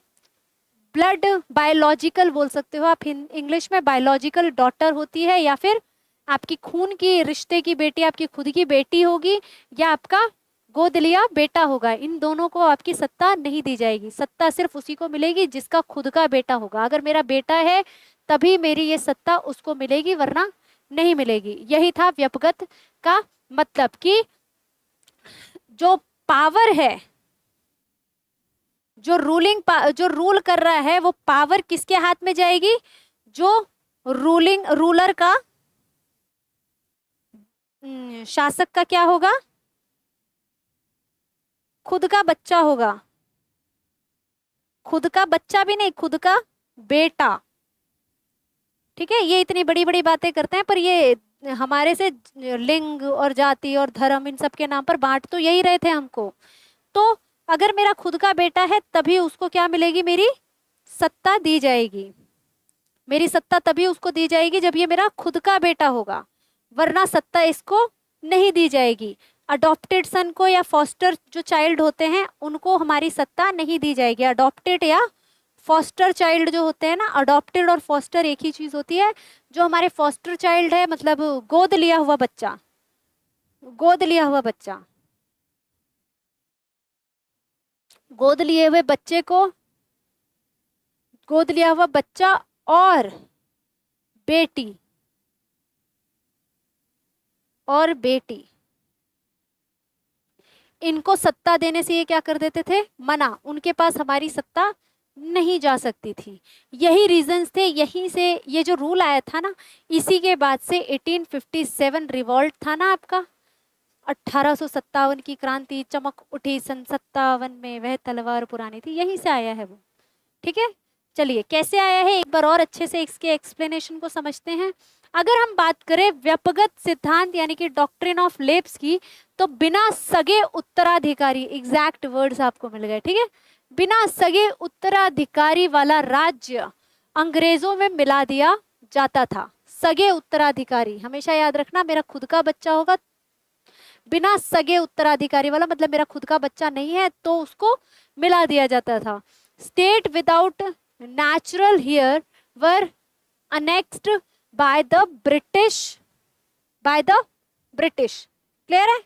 ब्लड बायोलॉजिकल बोल सकते हो आप इंग्लिश में, बायोलॉजिकल डॉटर होती है, या फिर आपकी खून की रिश्ते की बेटी आपकी खुद की बेटी होगी, या आपका गोद लिया बेटा होगा, इन दोनों को आपकी सत्ता नहीं दी जाएगी। सत्ता सिर्फ उसी को मिलेगी जिसका खुद का बेटा होगा। अगर मेरा बेटा है तभी मेरी ये सत्ता उसको मिलेगी, वरना नहीं मिलेगी। यही था व्यपगत का मतलब कि जो पावर है, जो रूल कर रहा है, वो पावर किसके हाथ में जाएगी? जो रूलर का, शासक का क्या होगा? खुद का बच्चा होगा। खुद का बच्चा भी नहीं, खुद का बेटा। ठीक है, ये इतनी बड़ी बड़ी बातें करते हैं, पर ये हमारे से लिंग और जाति और धर्म इन सब के नाम पर बांट तो यही रहे थे हमको। तो अगर मेरा खुद का बेटा है तभी उसको क्या मिलेगी? मेरी सत्ता दी जाएगी। मेरी सत्ता तभी उसको दी जाएगी जब ये मेरा खुद का बेटा होगा, वरना सत्ता इसको नहीं दी जाएगी। अडॉप्टेड सन को या फॉस्टर जो चाइल्ड होते हैं उनको हमारी सत्ता नहीं दी जाएगी। अडॉप्टेड या फॉस्टर चाइल्ड जो होते हैं ना, अडॉप्टेड और फॉस्टर एक ही चीज होती है। जो हमारे फॉस्टर चाइल्ड है मतलब गोद लिया हुआ बच्चा, गोद लिया हुआ बच्चा, गोद लिए हुए बच्चे को, गोद लिया हुआ बच्चा और बेटी और बेटी, इनको सत्ता देने से ये क्या कर देते थे? मना। उनके पास हमारी सत्ता नहीं जा सकती थी। यही रीजंस थे, यहीं से ये जो रूल आया था ना, इसी के बाद से 1857 रिवॉल्ट था ना आपका, 1857 की क्रांति चमक उठी सन 57 में, वह तलवार पुरानी थी, यहीं से आया है वो। ठीक है, चलिए कैसे आया है एक बार और अच्छे से इसके एक्सप्लेनेशन को समझते हैं। अगर हम बात करें व्यपगत सिद्धांत यानी कि डॉक्ट्रिन ऑफ लेब्स की, तो बिना सगे उत्तराधिकारी, एग्जैक्ट वर्ड्स आपको मिल गए। ठीक है, बिना सगे उत्तराधिकारी वाला राज्य अंग्रेजों में मिला दिया जाता था। सगे उत्तराधिकारी हमेशा याद रखना, मेरा खुद का बच्चा होगा, बिना सगे उत्तराधिकारी वाला मतलब मेरा खुद का बच्चा नहीं है तो उसको मिला दिया जाता था। State without natural heir were annexed by the British, clear है?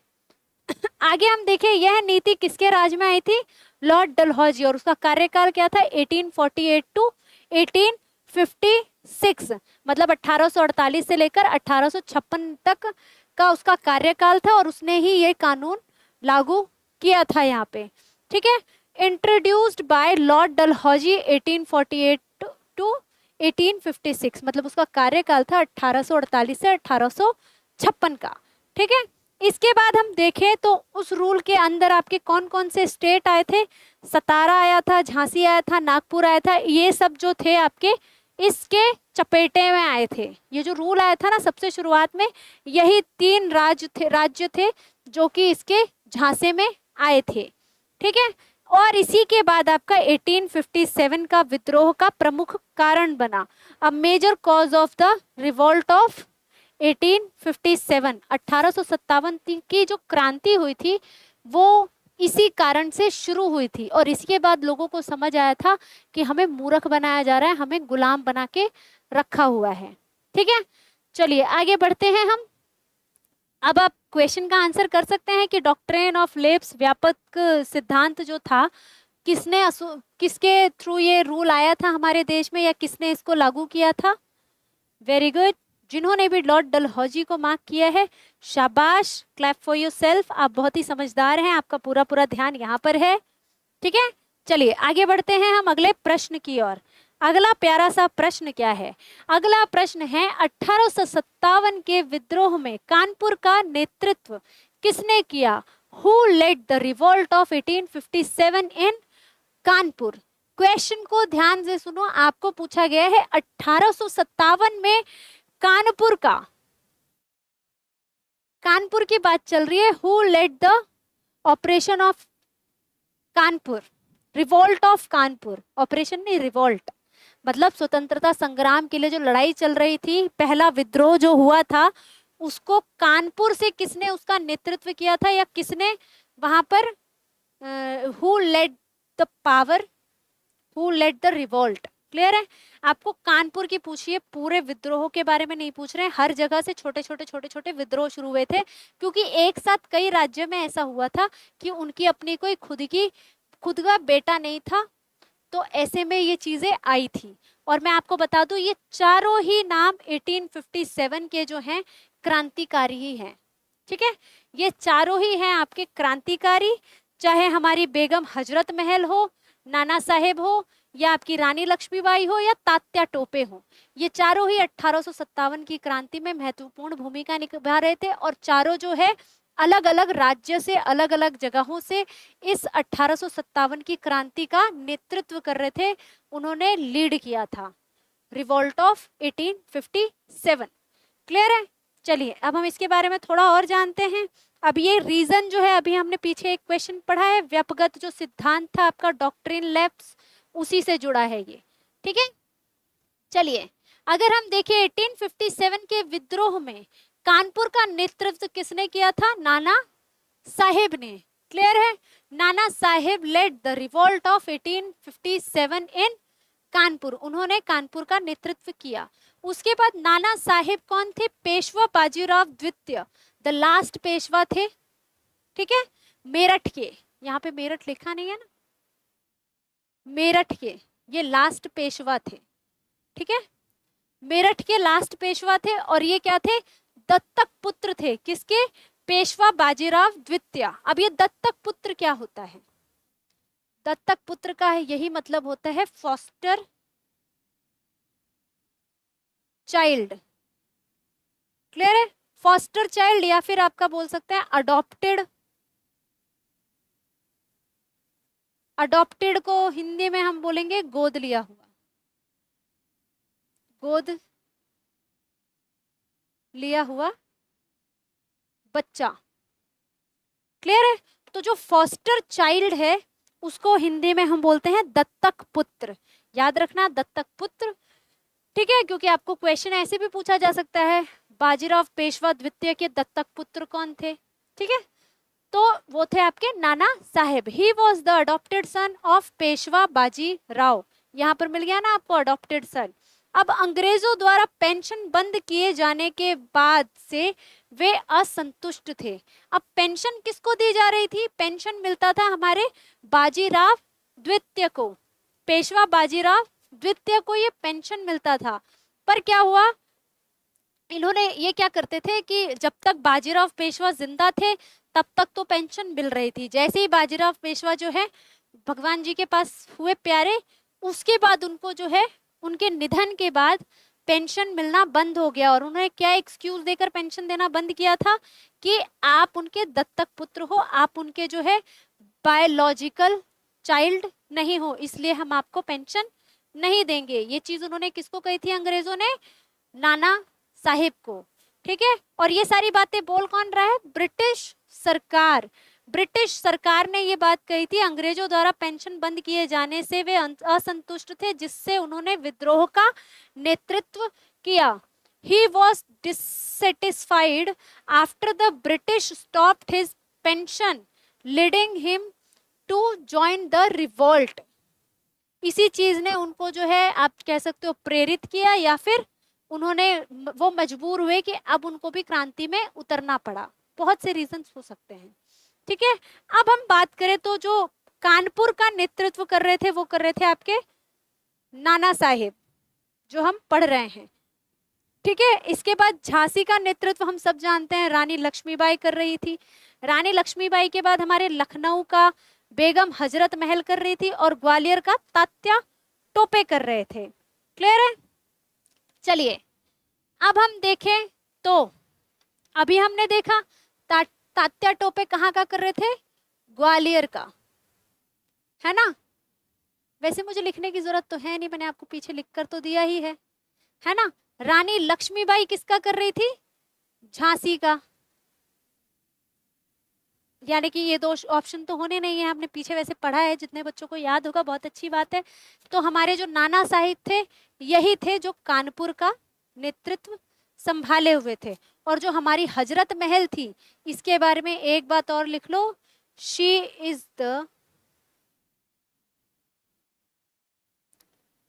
आगे हम देखें, यह नीति किसके राज में आई थी? लॉर्ड डलहौजी, और उसका कार्यकाल क्या था? 1848 टू 1856, मतलब 1848 से लेकर 1856 तक का उसका कार्यकाल था, और उसने ही ये कानून लागू किया था यहाँ पे। ठीक है, introduced by Lord Dalhousie 1848 to 1856, मतलब उसका कार्यकाल था 1848 से 1856 का। ठीक है, इसके बाद हम देखें तो उस रूल के अंदर आपके कौन कौन से स्टेट आए थे? सतारा आया था, झांसी आया था, नागपुर आया था, ये सब जो थे आपके इसके चपेटे में आए थे। ये जो रूल आया था ना सबसे शुरुआत में, यही 3 राज्य थे जो कि इसके झांसे में आए थे। ठीक है, और इसी के बाद आपका 1857 का विद्रोह का प्रमुख कारण बना। A major cause of the revolt of 1857, 1857 की जो क्रांति हुई थी वो इसी कारण से शुरू हुई थी। और इसके बाद लोगों को समझ आया था कि हमें मूर्ख बनाया जा रहा है, हमें गुलाम बना के रखा हुआ है। ठीक है, चलिए आगे बढ़ते हैं हम। अब आप क्वेश्चन का आंसर कर सकते हैं कि डॉक्ट्रिन ऑफ लेब्स व्यापक सिद्धांत जो था किसके थ्रू ये रूल आया था हमारे देश में, या किसने इसको लागू किया था? वेरी गुड, जिन्होंने भी लॉर्ड डलहौजी को मार्क किया है, शाबाश, क्लैप फॉर योरसेल्फ। आप बहुत ही समझदार हैं, आपका पूरा पूरा ध्यान यहाँ पर है। ठीक है, चलिए आगे बढ़ते हैं हम अगले प्रश्न की ओर। अगला प्यारा सा प्रश्न क्या है? अगला प्रश्न है 1857 के विद्रोह में कानपुर का नेतृत्व किसने किया? Who led the revolt of 1857 in Kanpur? Question को ध्यान से सुनो, आपको पूछा गया है 1857 में कानपुर कानपुर की बात चल रही है। Who led the operation of Kanpur, revolt of Kanpur, operation नहीं रिवोल्ट, मतलब स्वतंत्रता संग्राम के लिए जो लड़ाई चल रही थी, पहला विद्रोह जो हुआ था, उसको कानपुर से किसने उसका नेतृत्व किया था, या किसने वहां पर who led the power, who led the revolt. Clear है? आपको कानपुर की पूछिए, पूरे विद्रोह के बारे में नहीं पूछ रहे हैं। हर जगह से छोटे छोटे विद्रोह शुरू हुए थे, क्योंकि एक साथ कई राज्यों में ऐसा हुआ था कि उनकी अपनी कोई खुद का बेटा नहीं था, तो ऐसे में ये चीजें आई थी। और मैं आपको बता दूं, ये चारों ही नाम 1857 के जो हैं क्रांतिकारी ही हैं। ठीक है, ये चारों ही हैं आपके क्रांतिकारी, चाहे हमारी बेगम हजरत महल हो, नाना साहेब हो, या आपकी रानी लक्ष्मीबाई हो, या तात्या टोपे हो। ये चारों ही 1857 की क्रांति में महत्वपूर्ण भूमिका निभा रहे थे, और चारों जो है अलग अलग राज्य से, अलग अलग जगहों से इस 1857 की क्रांति का नेतृत्व कर रहे थे, उन्होंने लीड किया था रिवोल्ट ऑफ 1857। क्लियर है? चलिए अब हम इसके बारे में थोड़ा और जानते हैं। अब ये रीजन जो है, अभी हमने पीछे एक क्वेश्चन पढ़ा है, व्यपगत जो सिद्धांत था आपका, डॉक्ट्रिन लैप्स, उसी से जुड़ा है ये। ठीक है, चलिए अगर हम देखें 1857 के विद्रोह में कानपुर का नेतृत्व किसने किया था? नाना साहेब ने। क्लियर है? Nana Saheb lead the revolt of 1857 in Kanpur, उन्होंने कानपुर का नेतृत्व किया। उसके बाद नाना साहेब कौन थे? पेशवा बाजीराव द्वितीय, द लास्ट पेशवा थे। ठीक है, मेरठ के, यहाँ पे मेरठ लिखा नहीं है ना, मेरठ के ये लास्ट पेशवा थे। ठीक है, मेरठ के लास्ट पेशवा थे, और ये क्या थे? दत्तक पुत्र थे। किसके? पेशवा बाजीराव द्वितीय। अब ये दत्तक पुत्र क्या होता है? दत्तक पुत्र का यही मतलब होता है फॉस्टर चाइल्ड। क्लियर है? फॉस्टर चाइल्ड, या फिर आपका बोल सकते हैं अडॉप्टेड। अडॉप्टेड को हिंदी में हम बोलेंगे गोद लिया हुआ, गोद लिया हुआ बच्चा। क्लियर है? तो जो फॉस्टर चाइल्ड है उसको हिंदी में हम बोलते हैं दत्तक पुत्र। याद रखना, दत्तक पुत्र। ठीक है, क्योंकि आपको क्वेश्चन ऐसे भी पूछा जा सकता है, बाजीराव पेशवा द्वितीय के दत्तक पुत्र कौन थे? ठीक है, तो वो थे आपके Nana Sahib. He was the adopted son of Peshwa Baji Rao. यहाँ पर मिल गया ना आपको अडॉप्टेड सन। अब अंग्रेजों द्वारा पेंशन बंद किए जाने के बाद से वे असंतुष्ट थे। अब पेंशन किसको दी जा रही थी? पेंशन मिलता था हमारे बाजीराव द्वितीय को, पेशवा बाजीराव द्वितीय को ये पेंशन मिलता था। पर क्या हुआ, इन्होंने ये क्या करते थे कि जब तक बाजीराव पेशवा जिंदा थे तब तक तो पेंशन मिल रही थी। जैसे ही बाजीराव पेशवा जो है भगवान जी के पास हुए प्यारे, उसके बाद उनको जो है उनके निधन के बाद पेंशन मिलना बंद हो गया। और उन्होंने क्या एक्सक्यूज देकर पेंशन देना बंद किया था कि आप उनके दत्तक पुत्र हो, आप उनके जो है बायोलॉजिकल चाइल्ड नहीं हो, इसलिए हम आपको पेंशन नहीं देंगे। ये चीज उन्होंने किसको कही थी? अंग्रेजों ने नाना साहिब को। ठीक है, और ये सारी बातें बोल कौन रहा है? ब्रिटिश सरकार। ब्रिटिश सरकार ने ये बात कही थी, अंग्रेजों द्वारा पेंशन बंद किए जाने से वे असंतुष्ट थे, जिससे उन्होंने विद्रोह का नेतृत्व किया। He was dissatisfied after the British stopped his pension, leading him to join the revolt. इसी चीज ने उनको जो है आप कह सकते हो प्रेरित किया, या फिर उन्होंने वो मजबूर हुए कि अब उनको भी क्रांति में उतरना पड़ा। बहुत से रीजंस हो सकते हैं। ठीक है, अब हम बात करें तो जो कानपुर का नेतृत्व कर रहे थे वो कर रहे थे आपके नाना साहेब, जो हम पढ़ रहे हैं। ठीक है, इसके बाद झांसी का नेतृत्व हम सब जानते हैं रानी लक्ष्मीबाई कर रही थी। रानी लक्ष्मीबाई के बाद हमारे लखनऊ का बेगम हजरत महल कर रही थी, और ग्वालियर का तात्या टोपे कर रहे थे। क्लियर है? चलिए अब हम देखें तो अभी हमने देखा तात्या टोपे कहाँ का कर रहे थे? ग्वालियर का, है ना? वैसे मुझे लिखने की जरूरत तो है नहीं, मैंने आपको पीछे लिख कर तो दिया ही है ना? रानी लक्ष्मीबाई किसका कर रही थी? झांसी का। यानी कि ये दो ऑप्शन तो होने नहीं है, हमने पीछे वैसे पढ़ा है, जितने बच्चों को याद होगा बहुत अच्छी बात है। तो हमारे जो नाना साहिब थे यही थे जो कानपुर का नेतृत्व संभाले हुए थे। और जो हमारी हजरत महल थी, इसके बारे में एक बात और लिख लो, she is the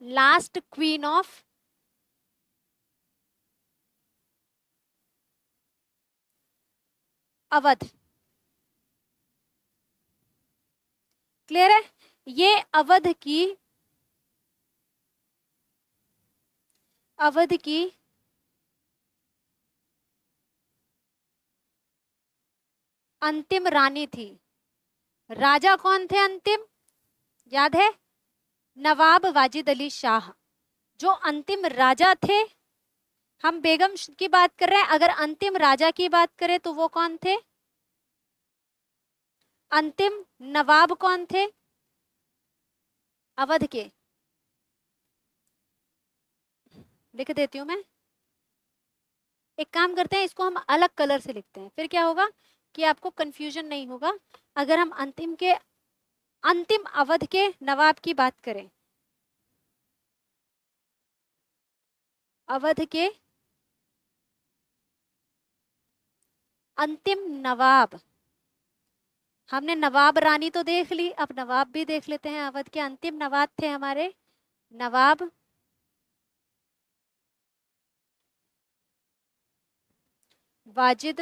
last queen of Awadh. Clear है? ये अवध की अंतिम रानी थी। राजा कौन थे अंतिम? याद है? नवाब वाजिद अली शाह जो अंतिम राजा थे। हम बेगम की बात कर रहे हैं, अगर अंतिम राजा की बात करें तो वो कौन थे? अंतिम नवाब कौन थे अवध के? लिख देती हूं मैं। एक काम करते हैं, इसको हम अलग कलर से लिखते हैं, फिर क्या होगा कि आपको कंफ्यूजन नहीं होगा। अगर हम अंतिम अवध के नवाब की बात करें, अवध के अंतिम नवाब, हमने नवाब रानी तो देख ली, अब नवाब भी देख लेते हैं। अवध के अंतिम नवाब थे हमारे नवाब वाजिद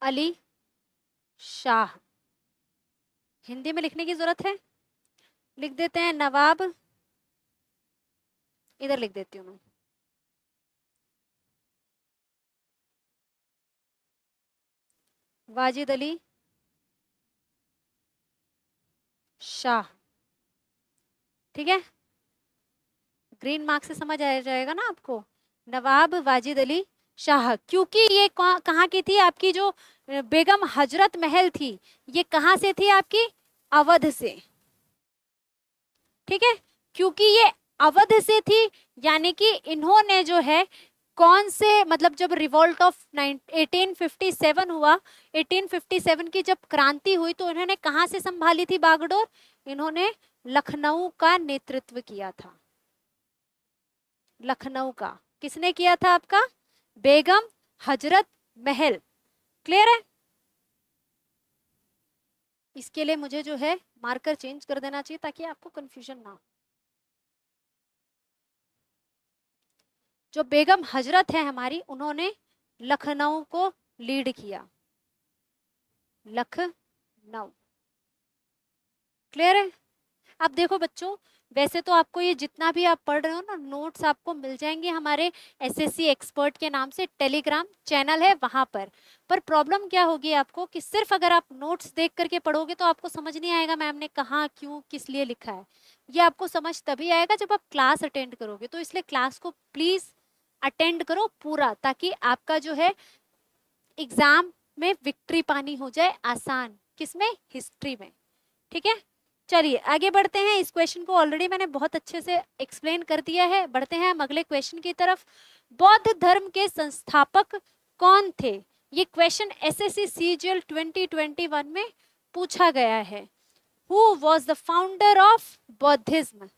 अली शाह। हिंदी में लिखने की जरूरत है, लिख देते हैं नवाब, इधर लिख देती हूँ मैं, वाजिद अली शाह। ठीक है, ग्रीन मार्क से समझ आ जाएगा ना आपको। नवाब वाजिद अली शाह, क्योंकि ये कहाँ की थी आपकी जो बेगम हजरत महल थी, ये कहाँ से थी आपकी? अवध से। ठीक है, क्योंकि ये अवध से थी, यानी कि इन्होंने जो है कौन से, मतलब जब रिवोल्ट ऑफ 1857 हुआ, 1857 की जब क्रांति हुई, तो इन्होंने कहाँ से संभाली थी बागडोर? इन्होंने लखनऊ का नेतृत्व किया था। लखनऊ का किसने किया था? आपका बेगम हजरत महल। क्लियर है? इसके लिए मुझे जो है मार्कर चेंज कर देना चाहिए ताकि आपको कंफ्यूजन ना हो। जो बेगम हजरत है हमारी, उन्होंने लखनऊ को लीड किया। लखनऊ। क्लियर है? अब देखो बच्चों, वैसे तो आपको ये जितना भी आप पढ़ रहे हो ना, नोट्स आपको मिल जाएंगे हमारे एसएससी एक्सपर्ट के नाम से, टेलीग्राम चैनल है वहां पर प्रॉब्लम क्या होगी आपको कि सिर्फ अगर आप नोट्स देख करके पढ़ोगे तो आपको समझ नहीं आएगा मैम ने कहाँ क्यों किस लिए लिखा है। ये आपको समझ तभी आएगा जब आप क्लास अटेंड करोगे। तो इसलिए क्लास को प्लीज अटेंड करो पूरा, ताकि आपका जो है एग्जाम में विक्ट्री पानी हो जाए आसान। किसमें? हिस्ट्री में। ठीक है, चलिए आगे बढ़ते हैं। इस क्वेश्चन को ऑलरेडी मैंने बहुत अच्छे से एक्सप्लेन कर दिया है। बढ़ते हैं हम अगले क्वेश्चन की तरफ। बौद्ध धर्म के संस्थापक कौन थे? ये क्वेश्चन एसएससी सीजीएल 2021 में पूछा गया है। Who was the founder of बौद्धिज्म?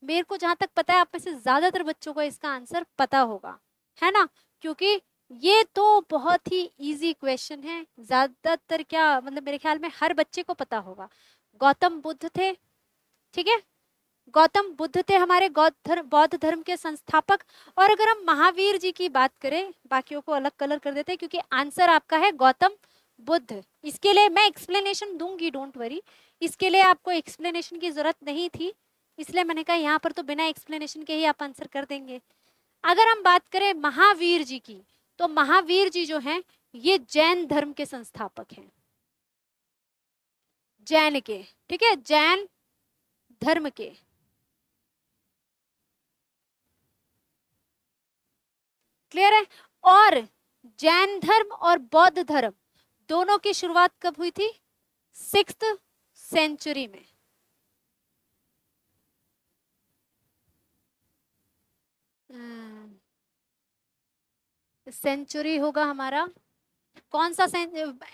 मेरे को जहां तक पता है आप में से ज्यादातर बच्चों को इसका आंसर पता होगा, है ना? क्योंकि ये तो बहुत ही इजी क्वेश्चन है, ज्यादातर क्या मतलब मेरे ख्याल में हर बच्चे को पता होगा। गौतम बुद्ध थे। ठीक है, गौतम बुद्ध थे हमारे बौद्ध धर्म के संस्थापक। और अगर हम महावीर जी की बात करें, बाकियों को अलग कलर कर देते हैं क्योंकि आंसर आपका है गौतम बुद्ध। इसके लिए मैं एक्सप्लेनेशन दूंगी, डोंट वरी, इसके लिए आपको एक्सप्लेनेशन की जरूरत नहीं थी, इसलिए मैंने कहा यहाँ पर तो बिना एक्सप्लेनेशन के ही आप आंसर कर देंगे। अगर हम बात करें महावीर जी की, तो महावीर जी जो हैं ये जैन धर्म के संस्थापक हैं, जैन के। ठीक है, जैन धर्म के। क्लियर है? और जैन धर्म और बौद्ध धर्म दोनों की शुरुआत कब हुई थी? 6th सेंचुरी में। सेंचुरी होगा हमारा कौन सा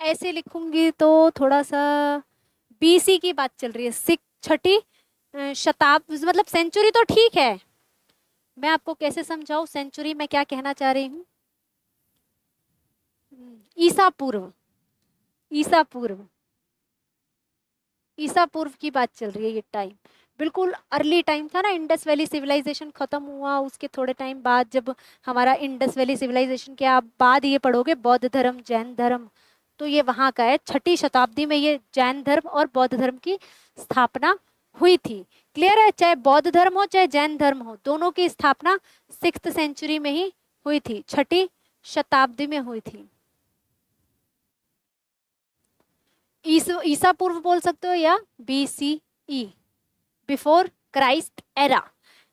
ऐसे लिखूंगी तो थोड़ा सा बीसी की बात चल रही है, सिख छठी शताब्दी, मतलब सेंचुरी तो ठीक है, मैं आपको कैसे समझाऊं सेंचुरी में क्या कहना चाह रही हूँ। ईसा पूर्व, ईसा पूर्व, ईसा पूर्व की बात चल रही है ये टाइम, बिल्कुल अर्ली टाइम था ना, इंडस वैली सिविलाइजेशन खत्म हुआ उसके थोड़े टाइम बाद, जब हमारा इंडस वैली सिविलाइजेशन के आप बाद ये पढ़ोगे बौद्ध धर्म जैन धर्म, तो ये वहां का है, छठी शताब्दी में ये जैन धर्म और बौद्ध धर्म की स्थापना हुई थी। क्लियर है, चाहे बौद्ध धर्म हो चाहे जैन धर्म हो, दोनों की स्थापना 6th सेंचुरी में ही हुई थी, छठी शताब्दी में हुई थी। ईसा पूर्व बोल सकते हो या BCE, बिफोर क्राइस्ट एरा।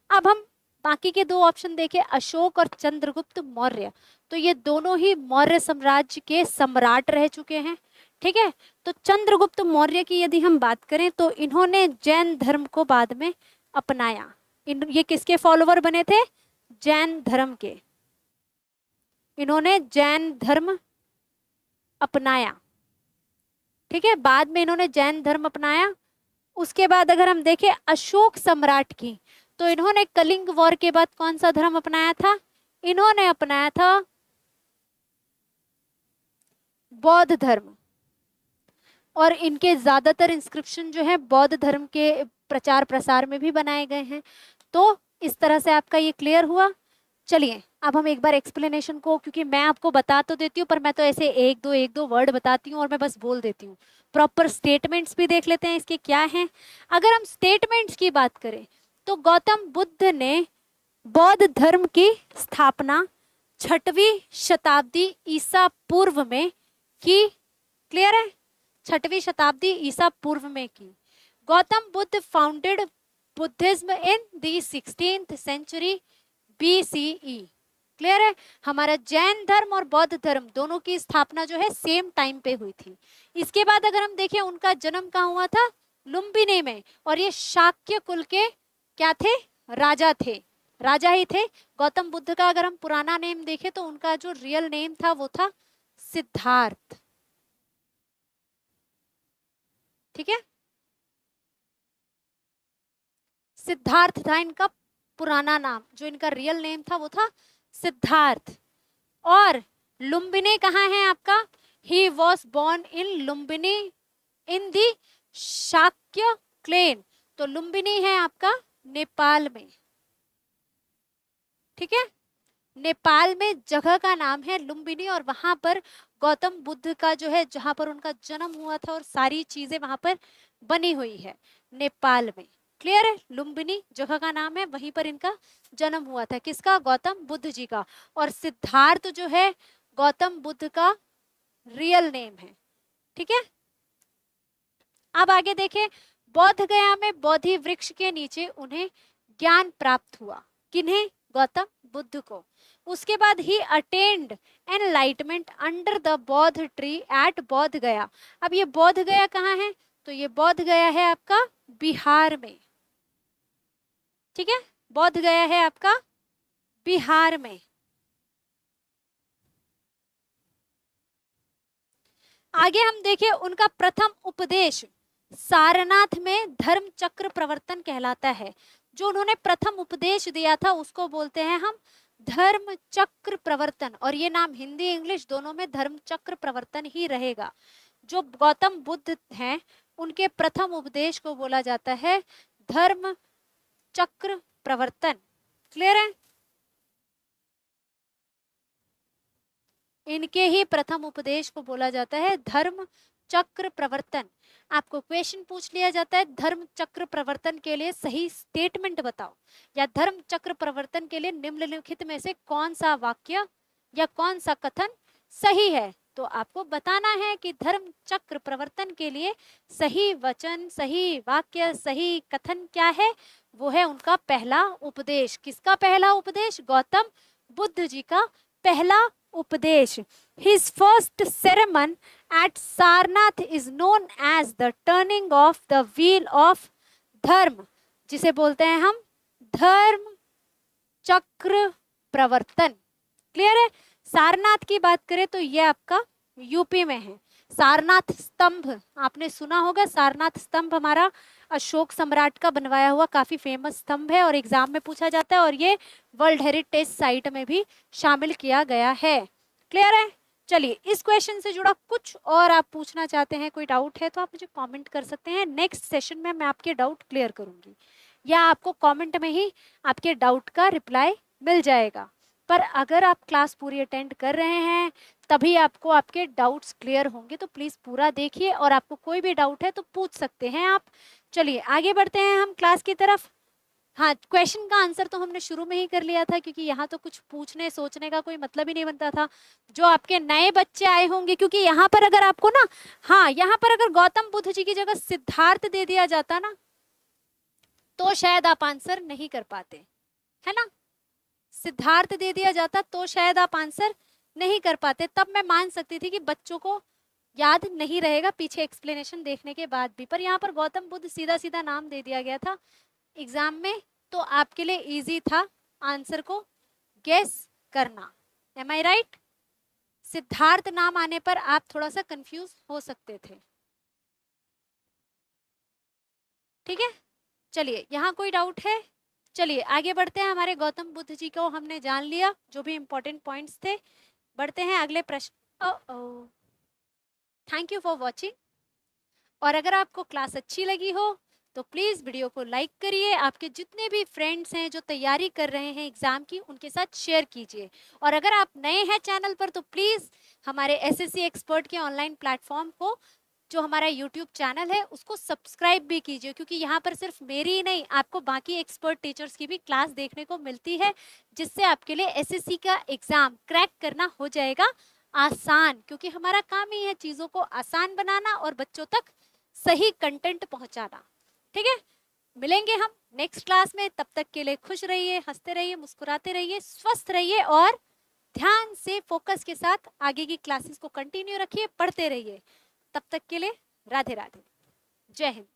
अब हम बाकी के दो ऑप्शन देखें, अशोक और चंद्रगुप्त मौर्य, तो ये दोनों ही मौर्य साम्राज्य के सम्राट रह चुके हैं। ठीक है, तो चंद्रगुप्त मौर्य की यदि हम बात करें तो इन्होंने जैन धर्म को बाद में अपनाया। ये किसके फॉलोवर बने थे? जैन धर्म के। इन्होंने जैन धर्म अपनाया। ठीक है, बाद में इन्होंने जैन धर्म अपनाया। उसके बाद अगर हम देखें अशोक सम्राट की, तो इन्होंने कलिंग वॉर के बाद कौन सा धर्म अपनाया था? इन्होंने अपनाया था बौद्ध धर्म, और इनके ज्यादातर इंस्क्रिप्शन जो है बौद्ध धर्म के प्रचार प्रसार में भी बनाए गए हैं। तो इस तरह से आपका ये क्लियर हुआ। चलिए अब हम एक बार एक्सप्लेनेशन को, क्योंकि मैं आपको बता तो देती हूँ पर मैं तो ऐसे एक दो वर्ड बताती हूँ और मैं बस बोल देती हूँ, प्रॉपर स्टेटमेंट्स भी देख लेते हैं इसके क्या हैं। अगर हम स्टेटमेंट्स की बात करें तो गौतम बुद्ध ने बौद्ध धर्म की स्थापना 6वीं शताब्दी ईसा पूर्व में की। क्लियर है, 6वीं शताब्दी ईसा पूर्व में की। Gautam Buddha founded Buddhism in the 16th century BCE। Clear है, हमारा जैन धर्म और बौद्ध धर्म दोनों की स्थापना जो है सेम टाइम पे हुई थी। इसके बाद अगर हम देखें उनका जन्म कहाँ हुआ था? लुम्बिनी में, और ये शाक्य कुल के क्या थे? राजा थे, राजा ही थे। गौतम बुद्ध का अगर हम पुराना नेम देखें तो उनका जो रियल नेम था वो था सिद्धार्थ। ठीक है, सिद्धार्थ था इनका पुराना नाम, जो इनका रियल नेम था वो था सिद्धार्थ। और लुम्बिनी कहाँ है आपका? He was born in Lumbini in the Shakya clan, तो लुम्बिनी है आपका नेपाल में। ठीक है, नेपाल में जगह का नाम है लुम्बिनी, और वहां पर गौतम बुद्ध का जो है, जहां पर उनका जन्म हुआ था और सारी चीजें वहां पर बनी हुई है नेपाल में। क्लियर है, लुम्बिनी जगह का नाम है, वहीं पर इनका जन्म हुआ था। किसका? गौतम बुद्ध जी का। और सिद्धार्थ जो है गौतम बुद्ध का रियल नेम है। ठीक है, अब आगे देखें, बौद्ध गया में बोधि वृक्ष के नीचे उन्हें ज्ञान प्राप्त हुआ। किन्हें? गौतम बुद्ध को। उसके बाद ही अटेंड एनलाइटमेंट अंडर द बौद्ध ट्री एट बौद्ध गया। अब ये बौद्ध गया कहाँ है? तो ये बौद्ध गया है आपका बिहार में। ठीक है, बौद्ध गया है आपका बिहार में। आगे हम देखें उनका प्रथम उपदेश सारनाथ में धर्म चक्र प्रवर्तन कहलाता है। जो उन्होंने प्रथम उपदेश दिया था उसको बोलते हैं हम धर्म चक्र प्रवर्तन, और ये नाम हिंदी इंग्लिश दोनों में धर्म चक्र प्रवर्तन ही रहेगा। जो गौतम बुद्ध हैं उनके प्रथम उपदेश को बोला जाता है धर्म चक्र प्रवर्तन। क्लियर है, इनके ही प्रथम उपदेश को बोला जाता है धर्म चक्र प्रवर्तन। आपको क्वेश्चन पूछ लिया जाता है धर्म चक्र प्रवर्तन के लिए सही स्टेटमेंट बताओ, या धर्म चक्र प्रवर्तन के लिए निम्नलिखित में से कौन सा वाक्य या कौन सा कथन सही है, तो आपको बताना है कि धर्म चक्र प्रवर्तन के लिए सही वचन, सही वाक्य, सही कथन क्या है। वो है उनका पहला उपदेश। किसका पहला उपदेश? गौतम बुद्ध जी का पहला उपदेश। His first sermon at Sarnath is known as the turning of the wheel of धर्म, जिसे बोलते हैं हम धर्म चक्र प्रवर्तन। क्लियर है, सारनाथ की बात करें तो ये आपका यूपी में है। सारनाथ स्तंभ आपने सुना होगा, सारनाथ स्तंभ हमारा अशोक सम्राट का बनवाया हुआ काफी फेमस स्तंभ है और एग्जाम में पूछा जाता है, और ये वर्ल्ड हेरिटेज साइट में भी शामिल किया गया है। क्लियर है? चलिए, इस क्वेश्चन से जुड़ा कुछ और आप पूछना चाहते हैं, कोई डाउट है तो आप मुझे कमेंट कर सकते हैं। नेक्स्ट सेशन में मैं आपके डाउट क्लियर करूंगी, या आपको कमेंट में ही आपके डाउट का रिप्लाई मिल जाएगा। पर अगर आप क्लास पूरी अटेंड कर रहे हैं तभी आपको आपके डाउट्स क्लियर होंगे, तो प्लीज पूरा देखिए, और आपको कोई भी डाउट है तो पूछ सकते हैं आप। चलिए आगे बढ़ते हैं हम क्लास की तरफ। हाँ, क्वेश्चन का आंसर तो हमने शुरू में ही कर लिया था, क्योंकि यहाँ तो कुछ पूछने सोचने का कोई मतलब ही नहीं बनता था। जो आपके नए बच्चे आए होंगे, क्योंकि यहाँ पर अगर आपको ना, हाँ, यहाँ पर अगर गौतम बुद्ध जी की जगह सिद्धार्थ दे दिया जाता ना, तो शायद आप आंसर नहीं कर पाते, है ना। सिद्धार्थ दे दिया जाता तो शायद आप आंसर नहीं कर पाते, तब मैं मान सकती थी कि बच्चों को याद नहीं रहेगा पीछे एक्सप्लेनेशन देखने के बाद भी। पर यहाँ पर गौतम बुद्ध सीधा सीधा नाम दे दिया गया था एग्जाम में, तो आपके लिए इजी था आंसर को गेस करना। एम आई राइट? सिद्धार्थ नाम आने पर आप थोड़ा सा कंफ्यूज हो सकते थे। ठीक है, चलिए, यहाँ कोई डाउट है? चलिए आगे बढ़ते हैं। हमारे गौतम बुद्ध जी को हमने जान लिया, जो भी इंपॉर्टेंट पॉइंट्स थे। बढ़ते हैं अगले प्रश्न। Thank you for watching. और अगर आपको क्लास अच्छी लगी हो तो प्लीज वीडियो को लाइक करिए, आपके जितने भी फ्रेंड्स हैं जो तैयारी कर रहे हैं एग्जाम की, उनके साथ शेयर कीजिए। और अगर आप नए हैं चैनल पर तो प्लीज हमारे एसएससी एक्सपर्ट के ऑनलाइन प्लेटफॉर्म को, जो हमारा यूट्यूब चैनल है, उसको सब्सक्राइब भी कीजिए, क्योंकि यहाँ पर सिर्फ मेरी ही नहीं, आपको बाकी एक्सपर्ट टीचर्स की भी क्लास देखने को मिलती है, जिससे आपके लिए एसएससी का एग्जाम क्रैक करना हो जाएगा आसान। क्योंकि हमारा काम ही है चीजों को आसान बनाना और बच्चों तक सही कंटेंट पहुंचाना। ठीक है, मिलेंगे हम नेक्स्ट क्लास में। तब तक के लिए खुश रहिए, हंसते रहिए, मुस्कुराते रहिए, स्वस्थ रहिए, और ध्यान से फोकस के साथ आगे की क्लासेस को कंटिन्यू रखिए, पढ़ते रहिए। तब तक के लिए राधे राधे, जय हिंद।